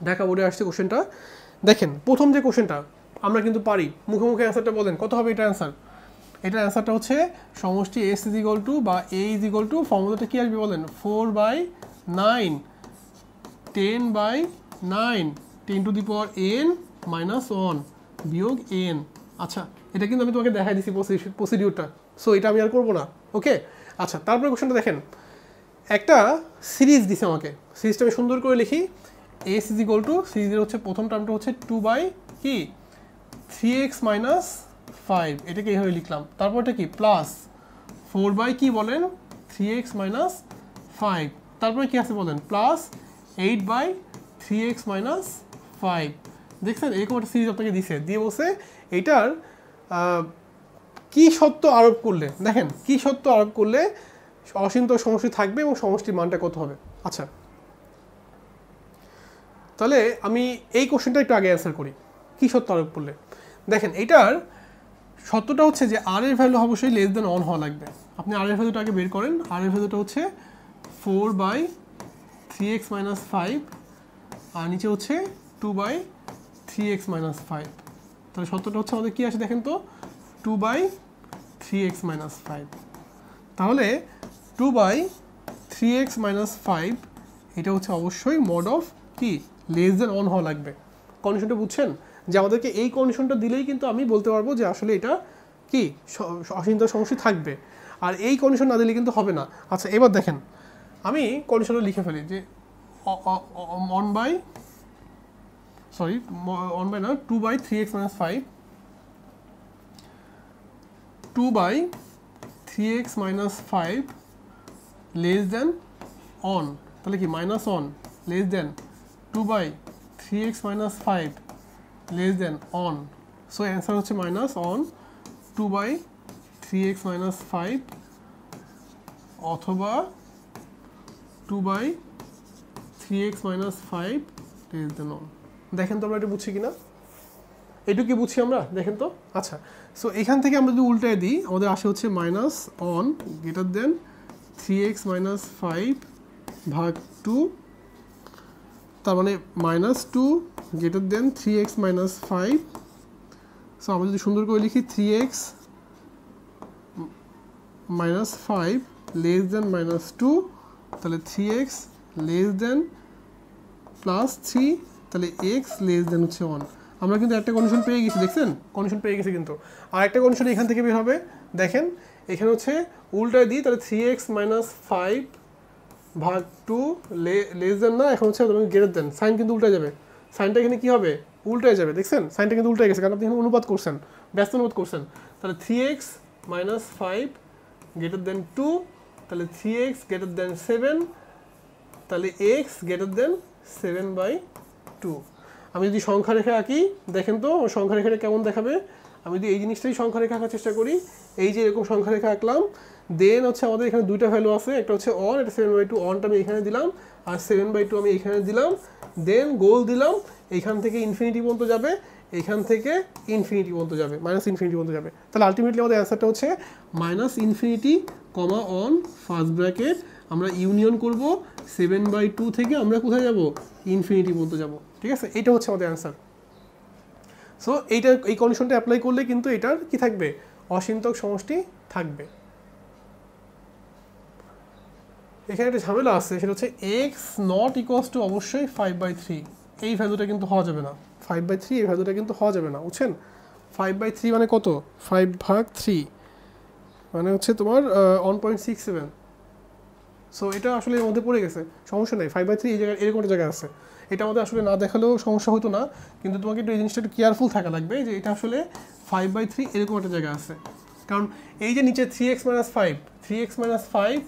ঢাকা বোর্ডে আসছে কোশ্চেনটা। দেখেন প্রথম যে কোশ্চেনটা আমরা কিন্তু পারি, মুখে মুখে অ্যান্সারটা বলেন কত হবে এটা অ্যান্সার। এটার অ্যান্সারটা হচ্ছে সমষ্টি এস ইজ ইকুয়াল টু বা এ ইজ ইকুয়াল টু, ফর্মুলাটা কী আসবে বলেন, 4/9 10/9 10⁻n - 1 বিয়োগ n। আচ্ছা এটা কিন্তু আমি তোমাকে দেখাই দিচ্ছি প্রসিডিউরটা, সো এটা আমি আর করবো না, ওকে। আচ্ছা তারপরে কোশ্চেনটা দেখেন, একটা সিরিজ দিছে আমাকে, সিরিজটা আমি সুন্দর করে লিখি। এস ইজ ইকুয়াল টু, সিরিজের হচ্ছে প্রথম টার্মটা হচ্ছে 2/3x - 5, এটাকে এইভাবে লিখলাম। তারপরটা কি প্লাস 4/ কি বলেন 3x - 5, তারপরে কি আছে বলেন প্লাস 8/3x - 5। দেখছেন এরকম একটা সিরিজ আপনাকে দিছে, দিয়ে বলছে এইটার কি সত্য আরোপ করলে, দেখেন কি সত্য আরোপ করলে অসীমত সমষ্টি থাকবে এবং সমষ্টির মানটা কত হবে। আচ্ছা তাহলে আমি এই কোশ্চেনটা একটু আগে অ্যান্সার করি, কি সত্য আরোপ করলে। দেখেন এইটার সত্যটা হচ্ছে যে আর এর ভ্যালু অবশ্যই লেস দেন অন হওয়া লাগবে। আপনি আর এর ভ্যালুটা আগে বের করেন, আর এর ভ্যালুটা হচ্ছে 4/3x - 5 আর নিচে হচ্ছে 2/3x - 5। তাহলে সত্যটা হচ্ছে আমাদের কী আসে দেখেন তো 2/3x - 5। তাহলে 2/3x - 5 এটা হচ্ছে অবশ্যই মড অফ কি লেস দেন অন হওয়া লাগবে। কন্ডিশনটা বুঝছেন, যে আমাদেরকে এই কন্ডিশনটা দিলেই কিন্তু আমি বলতে পারবো যে আসলে এটা কি অসীমত সমষ্টি থাকবে, আর এই কন্ডিশন না দিলে কিন্তু হবে না। আচ্ছা এবার দেখেন আমি কন্ডিশনটা লিখে ফেলি যে 2/3x - 5 2/3x - 5 less than on, তাহলে কি minus on less than 2/3x - 5 less than on, so answer হচ্ছে মাইনাস অন 2/3x - 5 অথবা 2/3x - 5 লেস দেন অন। দেখেন তো আমরা এটা বুঝছি কিনা, এটুকু কি বুঝছি আমরা, দেখেন তো। আচ্ছা সো এখান থেকে আমরা যদি উল্টায় দিই আমাদের আসে হচ্ছে minus on greater then 3x - 5 ভাগ 2, তার মানে -2 গ্রেটার দেন 3x - 5। সো আমরা যদি সুন্দর করে লিখি 3x - 5 লেস দেন -2, তাহলে 3x লেস দেন +3, তাহলে x লেস দেন হচ্ছে 1। আমরা কিন্তু একটা কন্ডিশন পেয়ে গেছি, দেখছেন কন্ডিশন পেয়ে গেছি কিন্তু। আর একটা কন্ডিশন এখান থেকে বের হবে, দেখেন এখানে হচ্ছে উল্টায় দিই, তাহলে 3x - 5 ভাগ 2 লেস দেন না, এখন হচ্ছে গ্রেটার দেন, সাইন কিন্তু উল্টে যাবে, সাইনটা এখানে কি হবে উল্টে যাবে, দেখছেন সাইনটা কিন্তু উল্টে গেছে কারণ আপনি এখানে অনুপাত করছেন, ব্যস্ত অনুপাত করছেন। তাহলে 3x - 5 গ্রেটার দেন 2, তাহলে 3x গ্রেটার দেন 7, তাহলে x গ্রেটার দেন 7/2। আমি যদি সংখ্যা রেখা আঁকি, দেখেন তো সংখ্যা রেখাটা কেমন দেখাবে। আমি যদি এই জিনিসটাই সংখ্যা রেখা আঁকার চেষ্টা করি, এই যে এরকম সংখ্যা রেখা আঁকলাম, দেন হচ্ছে আমাদের এখানে দুইটা ভ্যালু আছে, একটা হচ্ছে অন, এটা 7/2, অনটা আমি এখানে দিলাম আর 7/2 আমি এখানে দিলাম, দেন গোল দিলাম, এইখান থেকে ইনফিনিটি পর্যন্ত যাবে, এইখান থেকে ইনফিনিটি পর্যন্ত যাবে, -ইনফিনিটি পর্যন্ত যাবে। তাহলে আলটিমেটলি আমাদের অ্যান্সারটা হচ্ছে -ইনফিনিটি, অন ফার্স্ট ব্র্যাকেট, আমরা ইউনিয়ন করব 7/2 থেকে আমরা কোথায় যাব, ইনফিনিটি পর্যন্ত যাব, ঠিক আছে। এটা হচ্ছে আমাদের অ্যান্সার। সো এই কন্ডিশনটা অ্যাপ্লাই করলে কিন্তু এটার কি থাকবে, অসীমতক সমষ্টি থাকবে। এখানে একটা ঝামেলা আছে, সেটা হচ্ছে x নট ইকুয়ালস টু অবশ্যই 5/3, এই ভ্যালুটা কিন্তু হওয়া যাবে না, 5/3 এই ভ্যালুটা কিন্তু হওয়া যাবে না, বুঝছেন। 5/3 মানে কত, 5/3 মানে হচ্ছে তোমার 1.67। সো এটা আসলে এর মধ্যে পড়ে গেছে, সমস্যা নেই, 5/3 এই জায়গায় এরকম একটা জায়গায় আছে, এটা আমাদের আসলে না দেখালেও সমস্যা হতো না, কিন্তু তোমাকে একটু এই জিনিসটা একটু কেয়ারফুল থাকা লাগবে যে এটা আসলে 5/3 এরকম একটা জায়গা আছে। কারণ এই যে নিচে 3x - 5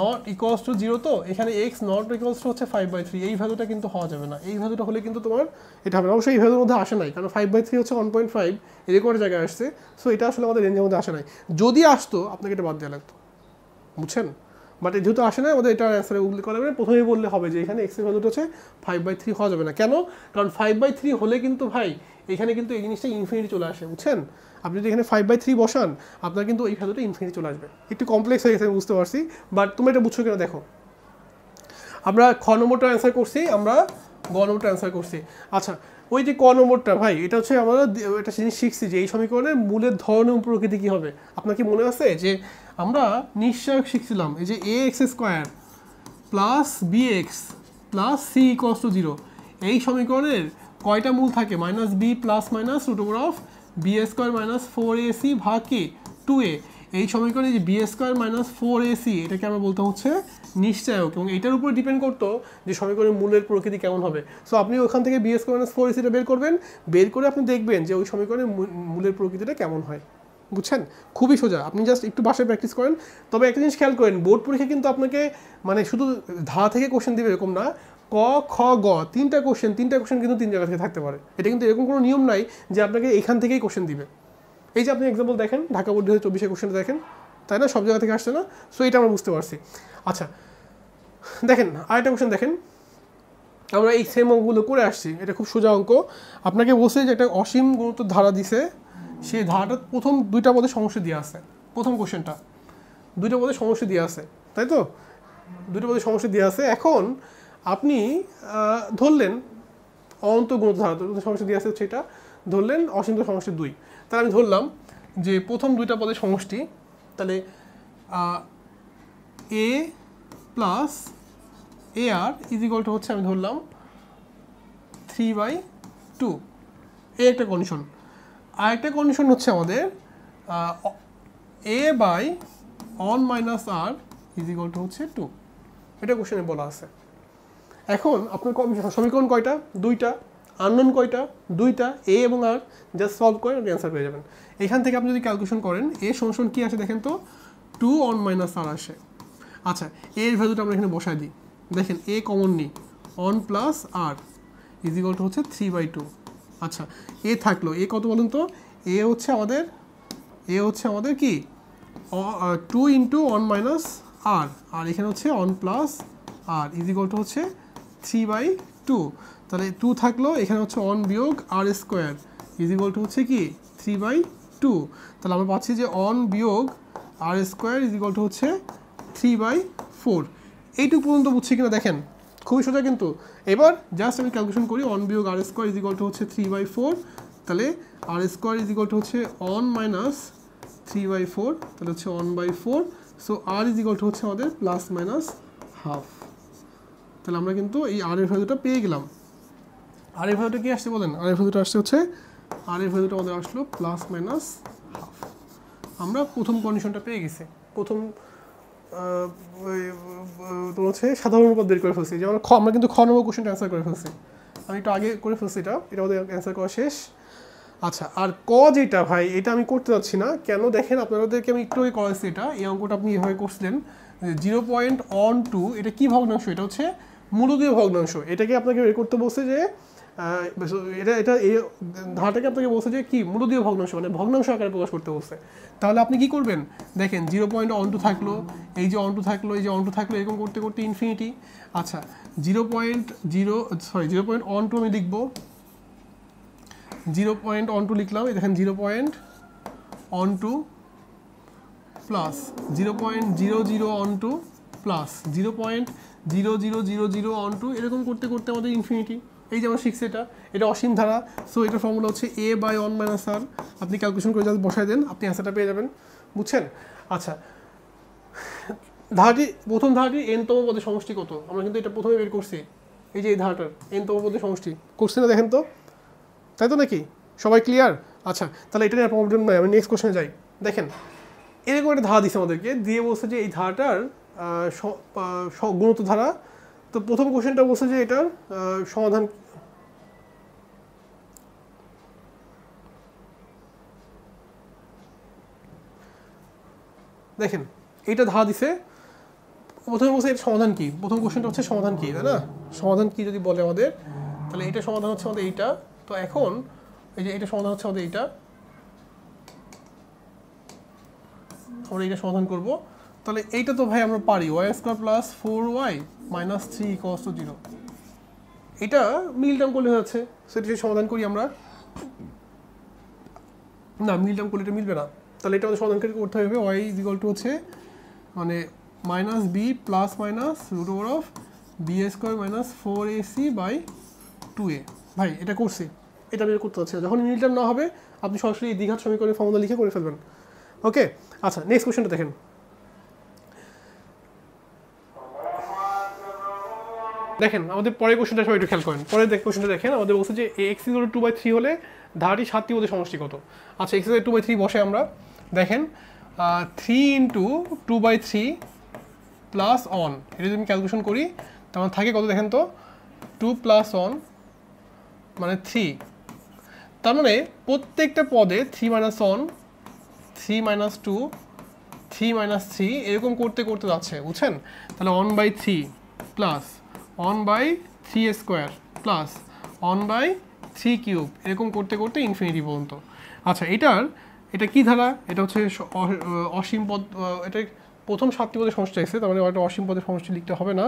নট ইকুয়ালস টু 0, তো এখানে x নট ইকুয়ালস টু হচ্ছে 5/3, এই ভ্যালুটা কিন্তু হওয়া যাবে না, এই ভ্যালুটা হলে কিন্তু তোমার এটা হবে না। অবশ্যই এই ভ্যালুর মধ্যে আসে নাই, কারণ 5/3 হচ্ছে 1.5 এরকম একটা জায়গায় আসছে, সো এটা আসলে আমাদের রেঞ্জের মধ্যে আসে নাই। যদি আসতো আপনাকে এটা বাদ দেওয়া লাগতো, বুঝছেন। বাট যেহেতু আসে না, আমাদের এটা অ্যান্সারে উল্লেখ করা যাবে, প্রথমেই বললে হবে যে এখানে এক্স এর ভ্যালুটা হচ্ছে 5/3 হওয়া যাবে না। কেন, কারণ 5/3 হলে কিন্তু ভাই এখানে কিন্তু এই জিনিসটা ইনফিনিটি চলে আসে, বুঝছেন। আপনি যদি এখানে 5/3 বসান, আপনার কিন্তু এই ভ্যালুটা ইনফিনিটি চলে আসবে। একটু কমপ্লেক্স হয়ে গেছে আমি বুঝতে পারছি, বাট তুমি এটা বুঝছো কিনা দেখো। আমরা খ নম্বরটা অ্যান্সার করছি, আমরা গ নম্বরটা অ্যান্সার করছি। আচ্ছা, ওই যে ক নম্বরটা ভাই, এটা হচ্ছে আমরা একটা জিনিস শিখছি যে এই সমীকরণের মূলের ধরন এবং প্রকৃতি কী হবে। আপনার কি মনে আছে যে আমরা নিশ্চয়ক শিখছিলাম, এই যে ax² + bx + c = 0, এই সমীকরণের কয়টা মূল থাকে, -b ± (b² - 4ac ভাগ কি 2a। এই সমীকরণে যে b² - 4ac এটাকে আমরা বলতে হচ্ছে নিশ্চয়ক, এবং এটার উপর ডিপেন্ড করতো যে সমীকরণের মূলের প্রকৃতি কেমন হবে। সো আপনি ওখান থেকে b² - 4ac বের করবেন, বের করে আপনি দেখবেন যে ওই সমীকরণের মূলের প্রকৃতিটা কেমন হয়, বুঝছেন। খুবই সোজা, আপনি জাস্ট একটু বাসায় প্র্যাকটিস করেন। তবে একটা জিনিস খেয়াল করেন, বোর্ড পরীক্ষা কিন্তু আপনাকে মানে শুধু ধা থেকে কোশ্চেন দিবে এরকম না, ক খ গ তিনটা কোশ্চেন কিন্তু 3 জায়গা থেকে থাকতে পারে। এটা কিন্তু এরকম কোনো নিয়ম নাই যে আপনাকে এখান থেকেই কোশ্চেন দিবে। এই যে আপনি এক্সাম্পল দেখেন, ঢাকা বোর্ড 2024 কোশ্চেনটা দেখেন, তাই না, সব জায়গা থেকে আসছে না। সো এটা আমরা বুঝতে পারছি। আচ্ছা দেখেন আরেকটা কোশ্চেন দেখেন, আমরা এই সেম অঙ্কগুলো করে আসছি, এটা খুব সোজা অঙ্ক। আপনাকে বলছে যে একটা অসীম গুরুত্ব ধারা দিছে, সেই ধারাটা প্রথম 2টা পদে সমষ্টি দিয়ে আছে। প্রথম কোশ্চেনটা 2টা পদে সমষ্টি দিয়ে আছে, তাই তো, 2টা পদে সমষ্টি দিয়ে আছে। এখন আপনি ধরলেন অনন্ত গুণিত ধারা, সমষ্টি দিয়ে আছে হচ্ছে এটা, ধরলেন অসীম সমষ্টি 2। তাহলে আমি ধরলাম যে প্রথম 2টা পদের সমষ্টি, তাহলে a + ar = হচ্ছে আমি ধরলাম 3/2, এই একটা কন্ডিশন। আর একটা কন্ডিশন হচ্ছে আমাদের a/1 - r = হচ্ছে 2, এটা কোশ্চেনে বলা আছে। এখন আপনার সমীকরণ কয়টা, 2টা, আননোন কয়টা, 2টা, a এবং r, জাস্ট সলভ করে আপনি অ্যান্সার পেয়ে যাবেন। এখান থেকে আপনি যদি ক্যালকুলেশন করেন, a সমান কি আসে দেখেন তো, 2 - r আসে। আচ্ছা, a এর ভ্যালুটা আমরা এখানে বসাই দিই, দেখেন a কমন নিই, 1 + r = হচ্ছে 3/2। আচ্ছা, a থাকলো, a কত বলুন তো, a হচ্ছে আমাদের কি 2 × 1 - r, আর এখানে হচ্ছে 1 + r = হচ্ছে 3/2। তাহলে 2 থাকলো, এখানে হচ্ছে 1 - r² হচ্ছে কি 3/2। তাহলে আমরা পাচ্ছি যে 1 - r² হচ্ছে 3/4। এইটুকু পর্যন্ত বুঝছি কিনা দেখেন, খুবই সোজা কিন্তু। এবার জাস্ট আমি ক্যালকুলেশন করি, 1 - r² হচ্ছে 3/4, তাহলে r² হচ্ছে 1 - 3/4, তাহলে হচ্ছে 1/4। সো r হচ্ছে আমাদের ±½ তাহলে আমরা কিন্তু এই r এর ভ্যালুটা পেয়ে গেলাম। আর এর ভ্যালুটা কি আসছে বলেন? আর এর ভ্যালুটা আসছে হচ্ছে, আর এর ভ্যালুটা আমাদের আসলো প্লাস মাইনাস হাফ। আমরা প্রথম কন্ডিশনটা পেয়ে গেছি, প্রথম তোমার হচ্ছে সাধারণ অনুপাত বের করে ফেলছি, যেমন আমরা কিন্তু খ নম্বর কোশ্চেনটা অ্যান্সার করে ফেলছি, আমি একটু আগে করে ফেলছি, এটা আমাদের অ্যান্সার করা শেষ। আচ্ছা, আর ক যেটা ভাই, এটা আমি করতে যাচ্ছি না, কেন দেখেন আপনাদেরকে আমি একটু করাচ্ছি, এটা এই অঙ্কটা আপনি এভাবে করছিলেন 0.12, এটা কি ভগ্নাংশ? এটা হচ্ছে মূলদীয় ভগ্নাংশ। এটাকে আপনাকে বের করতে বলছে যে এটা এই ধারাটাকে আপনাকে বলছে যে কি মূলদীয় ভগ্নাংশ, মানে ভগ্নাংশ আকারে প্রকাশ করতে বলছে। তাহলে আপনি কি করবেন দেখেন, 0.12 থাকলো, এই যে 12 থাকলো, এই যে 12 থাকলো, এরকম করতে করতে ইনফিনিটি। আচ্ছা 0.12 আমি লিখবো, 0.12 লিখলাম, এই দেখেন 0.12 প্লাস 0.0012 প্লাস 0.000012, এরকম করতে করতে আমাদের ইনফিনিটি। এই যে আমরা শিখছি, এটা অসীম ধারা। সো এটার ফর্মুলা হচ্ছে a/1 - r। আপনি ক্যালকুলেশন করে যদি বসায় দেন, আপনি অ্যান্সারটা পেয়ে যাবেন, বুঝছেন? আচ্ছা, ধারাটি, প্রথম ধারাটি n তম পদের সমষ্টি কত? আমরা কিন্তু এটা প্রথমে বের করছি, এই যে এই ধারাটার n তম পদের সমষ্টি করছি না, দেখেন তো, তাই তো নাকি? সবাই ক্লিয়ার? আচ্ছা, তাহলে এটা নিয়ে প্রবলেম নয়, আমি নেক্সট কোশ্চেনে যাই। দেখেন এরকম একটা ধারা দিচ্ছে আমাদেরকে, দিয়ে বলছে যে এই ধারাটার গুণিত ধারা। তো প্রথম কোশ্চেনটা বলছে যে এটার সমাধান, দেখেন এইটা ধারা দিছে, প্রথমে বলছে এর সমাধান কি, প্রথম কোশ্চেনটা হচ্ছে সমাধান কি, তাই না? সমাধান কি যদি বলে আমাদের, তাহলে এটা সমাধান হচ্ছে আমাদের এইটা। তো এখন এই যে এটা সমাধান হচ্ছে আমাদের এইটা, আমরা এইটা সমাধান করব। তাহলে এইটা তো ভাই আমরা পারি, y² প্লাস 4y মাইনাস 3 = 0। এটা মিল টার্ম করলে হচ্ছে, সেটা সমাধান করি আমরা, না মিল টার্ম করলে এটা মিলবে না। তাহলে এটা আমাদের সমাধান করতে হবে, y = হচ্ছে মানে minus b plus minus √b² minus 4ac/2a। ভাই এটা করছি, এটা বের করতে হচ্ছে, যখন মিল টার্ম না হবে আপনি সরাসরি দ্বিঘাত সমীকরণের ফর্মুলা লিখে করে ফেলবেন। ওকে, আচ্ছা নেক্সট কোশ্চেনটা দেখেন। দেখেন আমাদের পরের কোশ্চেনটা সবাই একটু খেয়াল করেন, পরের কোশ্চেনটা দেখেন, আমাদের বলছে যে x = 2/3 হলে ধারাটি 7টি পদের সমষ্টি কত? আচ্ছা, x = 2/3 বসে আমরা, দেখেন 3 × 2/3 প্লাস 1, এটা যদি আমি ক্যালকুলেশন করি তাহলে থাকে কত দেখেন তো, 2 + 1 মানে 3। তার মানে প্রত্যেকটা পদে 3 - 1, 3 - 2, 3 - 3 এরকম করতে করতে যাচ্ছে, বুঝছেন? তাহলে 1/3 প্লাস 1/3² প্লাস 1/3³ এরকম করতে করতে ইনফিনিটি পর্যন্ত। আচ্ছা, এটা কি ধারা? এটা হচ্ছে অসীম পদ, এটা প্রথম 7টি পদের সমষ্টি আছে, তার মানে একটা অসীম পদের সমষ্টি লিখতে হবে না,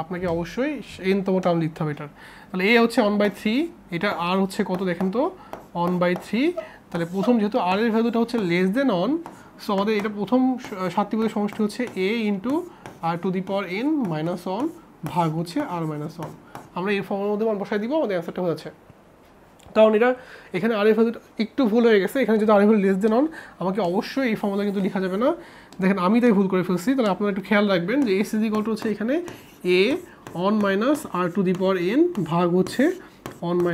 আপনাকে অবশ্যই n-তম টার্ম লিখতে হবে এটার। তাহলে a হচ্ছে 1/3, এটা r হচ্ছে কত দেখেন তো, 1/3। তাহলে প্রথম যেহেতু r এর ভ্যালুটা হচ্ছে লেস দেন 1, সো আমাদের এটা প্রথম 7টি পদের সমষ্টি হচ্ছে a × r⁻n - 1 ভাগ হচ্ছে r-1। আমরা এই ফর্মের মধ্যে 1 বসাই দিব, আমাদের অ্যান্সারটা হয়ে যাচ্ছে। কারণ এটা এখানে আর এর ভ্যালুটা একটু ভুল হয়ে গেছে, এখানে যদি আর এর ভ্যালু লেস দেন 1, আমাকে অবশ্যই এই ফর্মুলা কিন্তু লেখা যাবে না। দেখেন আমি তাই ভুল করে ফেলছি, তাহলে আপনারা একটু খেয়াল রাখবেন যে s = হচ্ছে এখানে a1 - r⁻n ভাগ হচ্ছে 1 -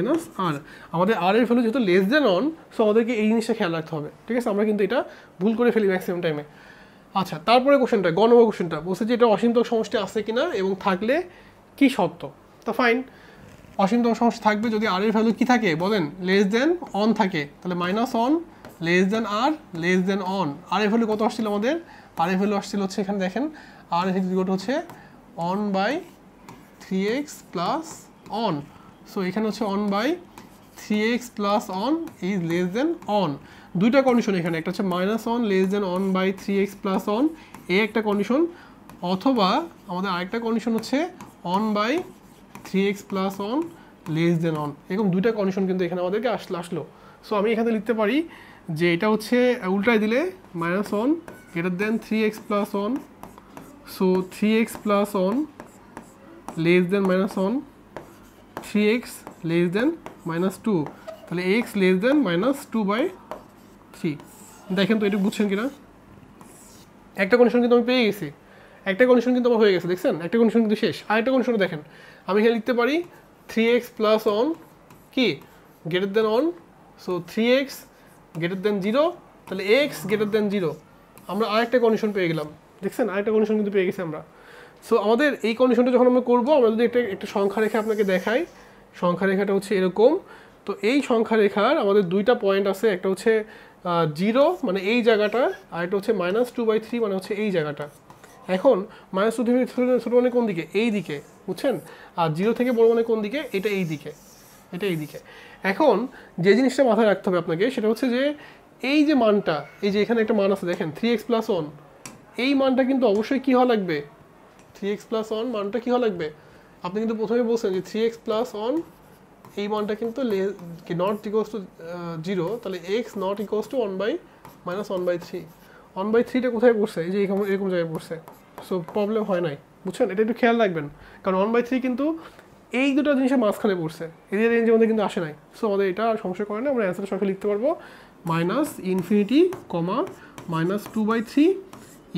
r। আমাদের r এর ভ্যালু যেহেতু লেস দেন 1, সো আমাদেরকে এই জিনিসটা খেয়াল রাখতে হবে, ঠিক আছে? আমরা কিন্তু এটা ভুল করে ফেলি ম্যাক্সিমাম টাইমে। আচ্ছা, তারপরে কোশ্চেনটা, গ নম্বর কোশ্চেনটা বলছে যে এটা অসীমতম সমষ্টি আছে কিনা এবং থাকলে কি শর্ত। তো ফাইন, অসীমতম সমষ্টি থাকবে যদি r এর ভ্যালু কি থাকে বলেন, লেস দেন 1 থাকে, তাহলে -1 লেস দেন r লেস দেন 1। r এর ভ্যালু কত আসছিল আমাদের? r এর ভ্যালু আসছিল হচ্ছে এখানে দেখেন, r এর ভ্যালু হচ্ছে 1/3x প্লাস 1। সো এখানে হচ্ছে 1/3x plus 1 is less than 1। দুইটা কন্ডিশন এখানে, একটা হচ্ছে -1 লেস দেন 1/3x প্লাস 1, এই একটা কন্ডিশন, অথবা আমাদের আরেকটা কন্ডিশন হচ্ছে 1/3x প্লাস 1 লেস দেন 1। এরকম দুইটা কন্ডিশন কিন্তু এখানে আমাদেরকে আসলো। সো আমি এখানে লিখতে পারি যে এটা হচ্ছে উল্টায় দিলে -1 greater than 3x plus 1, so 3x plus 1 less than -1, 3x less than -2, তাহলে x লেস দেন -2/3। দেখেন তো এটা বুঝছেন কিনা? একটা কন্ডিশন কিন্তু আমি পেয়ে গেছি, একটা কন্ডিশন কিন্তু আমার হয়ে গেছে, দেখছেন? একটা কন্ডিশন কিন্তু শেষ। আর একটা কন্ডিশন দেখেন, আমি এখানে লিখতে পারি 3x প্লাস 1 কি greater than on, so 3x greater than 0, তাহলে x গ্রেটার দেন 0। আমরা আরেকটা কন্ডিশন পেয়ে গেলাম, দেখছেন আরেকটা কন্ডিশন কিন্তু পেয়ে গেছি আমরা। সো আমাদের এই কন্ডিশনটা যখন আমরা করবো, আমরা যদি একটা সংখ্যা রেখা আপনাকে দেখাই, সংখ্যা রেখাটা হচ্ছে এরকম। তো এই সংখ্যা রেখার আমাদের দুইটা পয়েন্ট আছে, একটা হচ্ছে 0 মানে এই জায়গাটা, আর একটা হচ্ছে -2/3 মানে হচ্ছে এই জায়গাটা। এখন -2 থেকে ছোট মানে কোন দিকে, এই দিকে, বুঝছেন? আর 0 থেকে বড় মানে কোন দিকে, এটা এই দিকে, এটা এই দিকে। এখন যে জিনিসটা মাথায় রাখতে হবে আপনাকে সেটা হচ্ছে যে এই যে মানটা, এই যে এখানে একটা মান আছে দেখেন 3x + 1, এই মানটা কিন্তু অবশ্যই কী হওয়া লাগবে, 3x + 1 মানটা কী হওয়া লাগবে। আপনি কিন্তু প্রথমে বলছেন যে 3x + 1 এই মানটা কিন্তু নট ইকুয়ালস টু 0, তাহলে x নট ইকুয়ালস টু 1/-1/3। 1/3টা কোথায় পড়ছে, এই যে এরকম জায়গায় পড়ছে। সো প্রবলেম হয় নাই, বুঝছেন? এটা একটু খেয়াল রাখবেন, কারণ 1/3 কিন্তু এই দুটো জিনিসের মাঝখানে পড়ছে, এদের রেঞ্জের মধ্যে কিন্তু আসে নাই। সো আমাদের এটা আর সমস্যা করে না, আমরা অ্যান্সার সঙ্গে লিখতে পারবো -∞, -2/3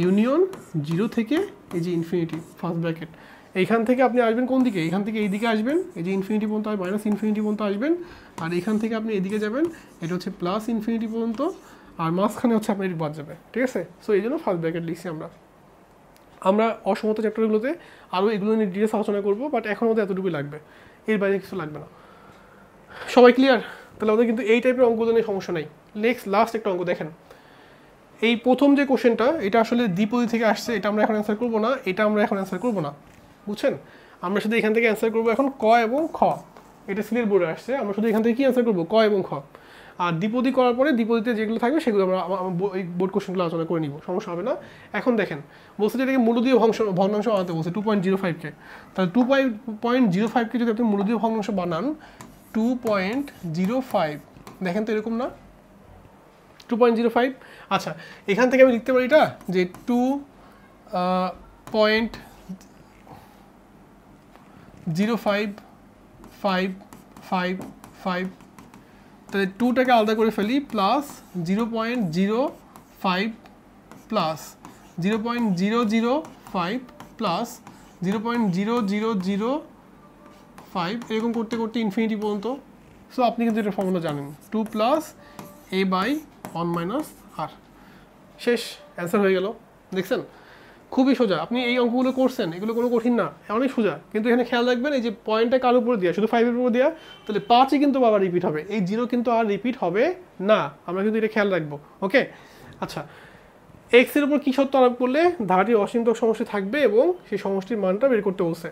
ইউনিয়ন 0 থেকে এই যে ইনফিনিটি ফার্স্ট ব্র্যাকেট। এইখান থেকে আপনি আসবেন কোন দিকে, এইখান থেকে এই দিকে আসবেন, এই যে ইনফিনিটি পর্যন্ত আর -∞ পর্যন্ত আসবেন, আর এখান থেকে আপনি এদিকে যাবেন, এটা হচ্ছে +∞ পর্যন্ত, আর মাঝখানে হচ্ছে আপনার বাদ যাবে, ঠিক আছে? সো এই জন্য ফার্স্ট ব্র্যাকেট লিখছি আমরা অসমতা চ্যাপ্টারগুলোতে আরও এগুলো নিয়ে ডিটেলস আলোচনা করবো, বাট এখন আমাদের এতটুকুই লাগবে, এর বাইরে কিছু লাগবে না। সবাই ক্লিয়ার? তাহলে আমাদের কিন্তু এই টাইপের অঙ্কগুলো নিয়ে সমস্যা নেই। লাস্ট একটা অঙ্ক দেখেন, এই প্রথম যে কোশ্চেনটা, এটা আসলে দ্বিপদী থেকে আসছে, এটা আমরা এখন অ্যান্সার করবো না, এটা আমরা এখন অ্যান্সার করবো না, বুঝছেন? আমরা শুধু এখান থেকে অ্যান্সার করবো এখন ক এবং খ, এটা সিলেট বোর্ডে আসছে, আমরা শুধু এখান থেকে কি অ্যান্সার করবো, ক এবং খ। আর দ্বিপদী করার পরে দ্বিপদীতে যেগুলো থাকবে সেগুলো আমরা এই বোর্ড কোশ্চেনগুলো আলোচনা করে নিব, সমস্যা হবে না। এখন দেখেন বলছে যে এটাকে মূলদীয় ভগ্নাংশ বানাতে বলছে 2.05কে, তাহলে 2.05কে যদি আপনি মূলদীয় ভগ্নাংশ বানান 2.05, দেখেন তো এরকম না 2.05। আচ্ছা, এখান থেকে আমি লিখতে পারি এটা যে 2.05555, তাহলে 2টাকে আলাদা করে ফেলি, প্লাস 0.05 প্লাস 0.005 প্লাস 0.0005, এরকম করতে করতে ইনফিনিটি পর্যন্ত। সো আপনি কিন্তু এটা ফর্মুলা জানেন, 2 + a/1 - r, শেষ, অ্যান্সার হয়ে গেল। দেখছেন খুবই সোজা, আপনি এই অঙ্কগুলো করছেন, এগুলো কোনো কঠিন না, অনেক সোজা। কিন্তু এখানে খেয়াল রাখবেন এই যে পয়েন্টটা কার উপরে দেওয়া, শুধু 5-এর উপরে দেওয়া, তাহলে 5ই কিন্তু আবার রিপিট হবে, এই 0 কিন্তু আর রিপিট হবে না, আমরা কিন্তু এটা খেয়াল রাখবো। ওকে, আচ্ছা, x এর উপর কী শর্ত আরোপ করলে ধারাটির অসীমতক সমষ্টি থাকবে এবং সেই সমষ্টির মানটা বের করতে বলছে,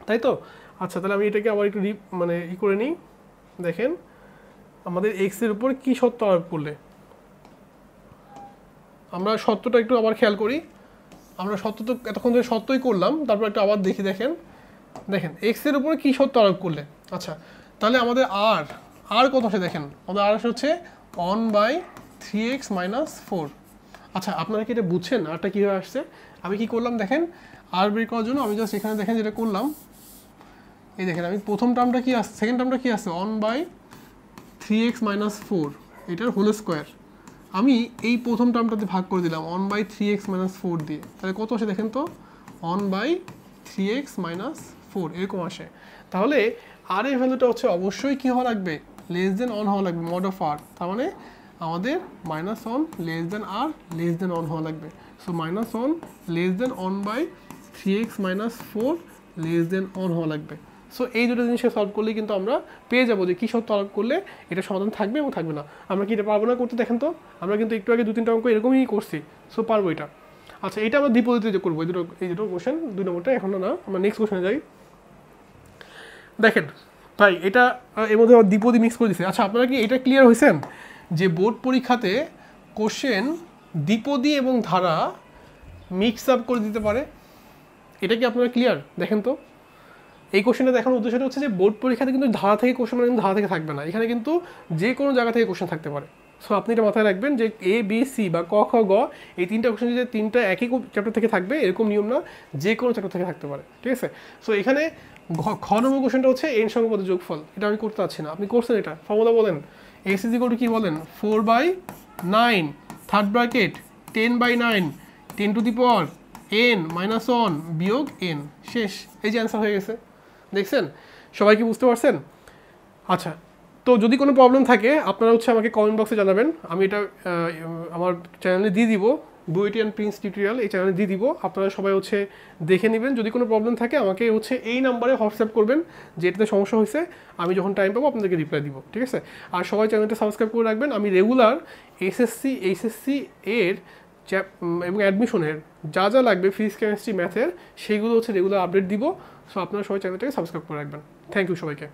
তাই তো? আচ্ছা, তাহলে আমি এটাকে আবার একটু করে নিই। দেখেন আমাদের x এর উপর কী শর্ত আরোপ করলে, আমরা শর্তটা একটু আবার খেয়াল করি। আমরা শর্ত তো এতক্ষণ ধরে শর্তই করলাম, তারপর একটু আবার দেখেন x এর উপরে কী শর্ত আরোপ করলে। আচ্ছা, তাহলে আমাদের আর কত আছে দেখেন, আমাদের আর হচ্ছে 1/3x - 4। আচ্ছা, আপনারা কি এটা বুঝছেন আরটা কীভাবে আসছে? আমি কি করলাম দেখেন, আর বের করার জন্য আমি জাস্ট এখানে দেখেন যেটা করলাম, এই দেখেন আমি প্রথম টার্মটা কি আসছে, সেকেন্ড টার্মটা কি আসছে 1/3x - 4, এটার হোল স্কোয়ার আমি এই প্রথম টার্মটাতে ভাগ করে দিলাম 1/3x - 4 দিয়ে, তাহলে কত আসে দেখেন তো, 1/3x - 4 এরকম আসে। তাহলে আর এর ভ্যালুটা হচ্ছে অবশ্যই কী হওয়া লাগবে, <1 হওয়া লাগবে, mod of r, তার মানে আমাদের -1 r <1 হওয়া লাগবে। সো -1 1/3x - 4 <1 হওয়া লাগবে। সো এই দুটো জিনিসকে সলভ করলেই কিন্তু আমরা পেয়ে যাবো যে কী শর্ত আরোপ করলে এটা সমাধান থাকবে এবং থাকবে না। আমরা কি এটা পারবো না করতে, দেখেন তো আমরা কিন্তু একটু আগে 2-3টা অঙ্ক এরকমই করছি, সো পারবো এটা। আচ্ছা, এটা আমরা দ্বিপদীতে করবো, এই দুটো কোশ্চেন, 2 নম্বরটা এখনো না, আমরা নেক্সট কোশ্চেনে যাই। দেখেন ভাই, এটা এর মধ্যে দ্বিপদী মিক্স করে দিচ্ছে। আচ্ছা, আপনারা কি এটা ক্লিয়ার হয়েছেন যে বোর্ড পরীক্ষাতে কোশ্চেন দ্বিপদী এবং ধারা মিক্স আপ করে দিতে পারে? এটা কি আপনারা ক্লিয়ার? দেখেন তো এই কোশ্চেনটা দেখানোর উদ্দেশ্যটা হচ্ছে যে বোর্ড পরীক্ষাতে কিন্তু ধারা থেকে কোশ্চেন কিন্তু ধারা থেকে থাকবে না, এখানে কিন্তু যে কোনো জায়গা থেকে কোশ্চেন থাকতে পারে। সো আপনি এটা মাথায় রাখবেন যে A B C বা ক খ গ এই 3টা কোশ্চেন যে 3টা একই চ্যাপ্টার থেকে থাকবে এরকম নিয়ম না, যে কোনো চ্যাপ্টার থেকে থাকতে পারে, ঠিক আছে? সো এখানে খ নম্বর কোশ্চেনটা হচ্ছে n সংখ্যক পদের যোগফল, এটা আমি করতে পারছি না, আপনি করছেন এটা, ফর্মুলা বলেন, x = কি বলেন, 4/9 থার্ড ব্র্যাকেট 10/9 10⁻n - 1 বিয়োগ n, শেষ, এই যে অ্যান্সার হয়ে গেছে। দেখছেন সবাই কি বুঝতে পারছেন? আচ্ছা, তো যদি কোনো প্রবলেম থাকে আপনারা হচ্ছে আমাকে কমেন্ট বক্সে জানাবেন, আমি এটা আমার চ্যানেলে দিয়ে দিব, বুয়েটি অ্যান্ড প্রিন্স টিউটোরিয়াল এই চ্যানেলে দিয়ে দিব, আপনারা সবাই হচ্ছে দেখে নেবেন। যদি কোনো প্রবলেম থাকে আমাকে হচ্ছে এই নাম্বারে হোয়াটসঅ্যাপ করবেন যে এটাতে সমস্যা হয়েছে, আমি যখন টাইম পাবো আপনাদেরকে রিপ্লাই দিব, ঠিক আছে? আর সবাই চ্যানেলটা সাবস্ক্রাইব করে রাখবেন। আমি রেগুলার এসএসসি এইচএসসি এর এবং অ্যাডমিশনের যা যা লাগবে ফিজিক্স কেমিস্ট্রি ম্যাথের সেইগুলো হচ্ছে রেগুলার আপডেট দিব। সো আপনারা সবাই চ্যানেলটাকে সাবস্ক্রাইব করে রাখবেন। থ্যাংক ইউ সবাইকে।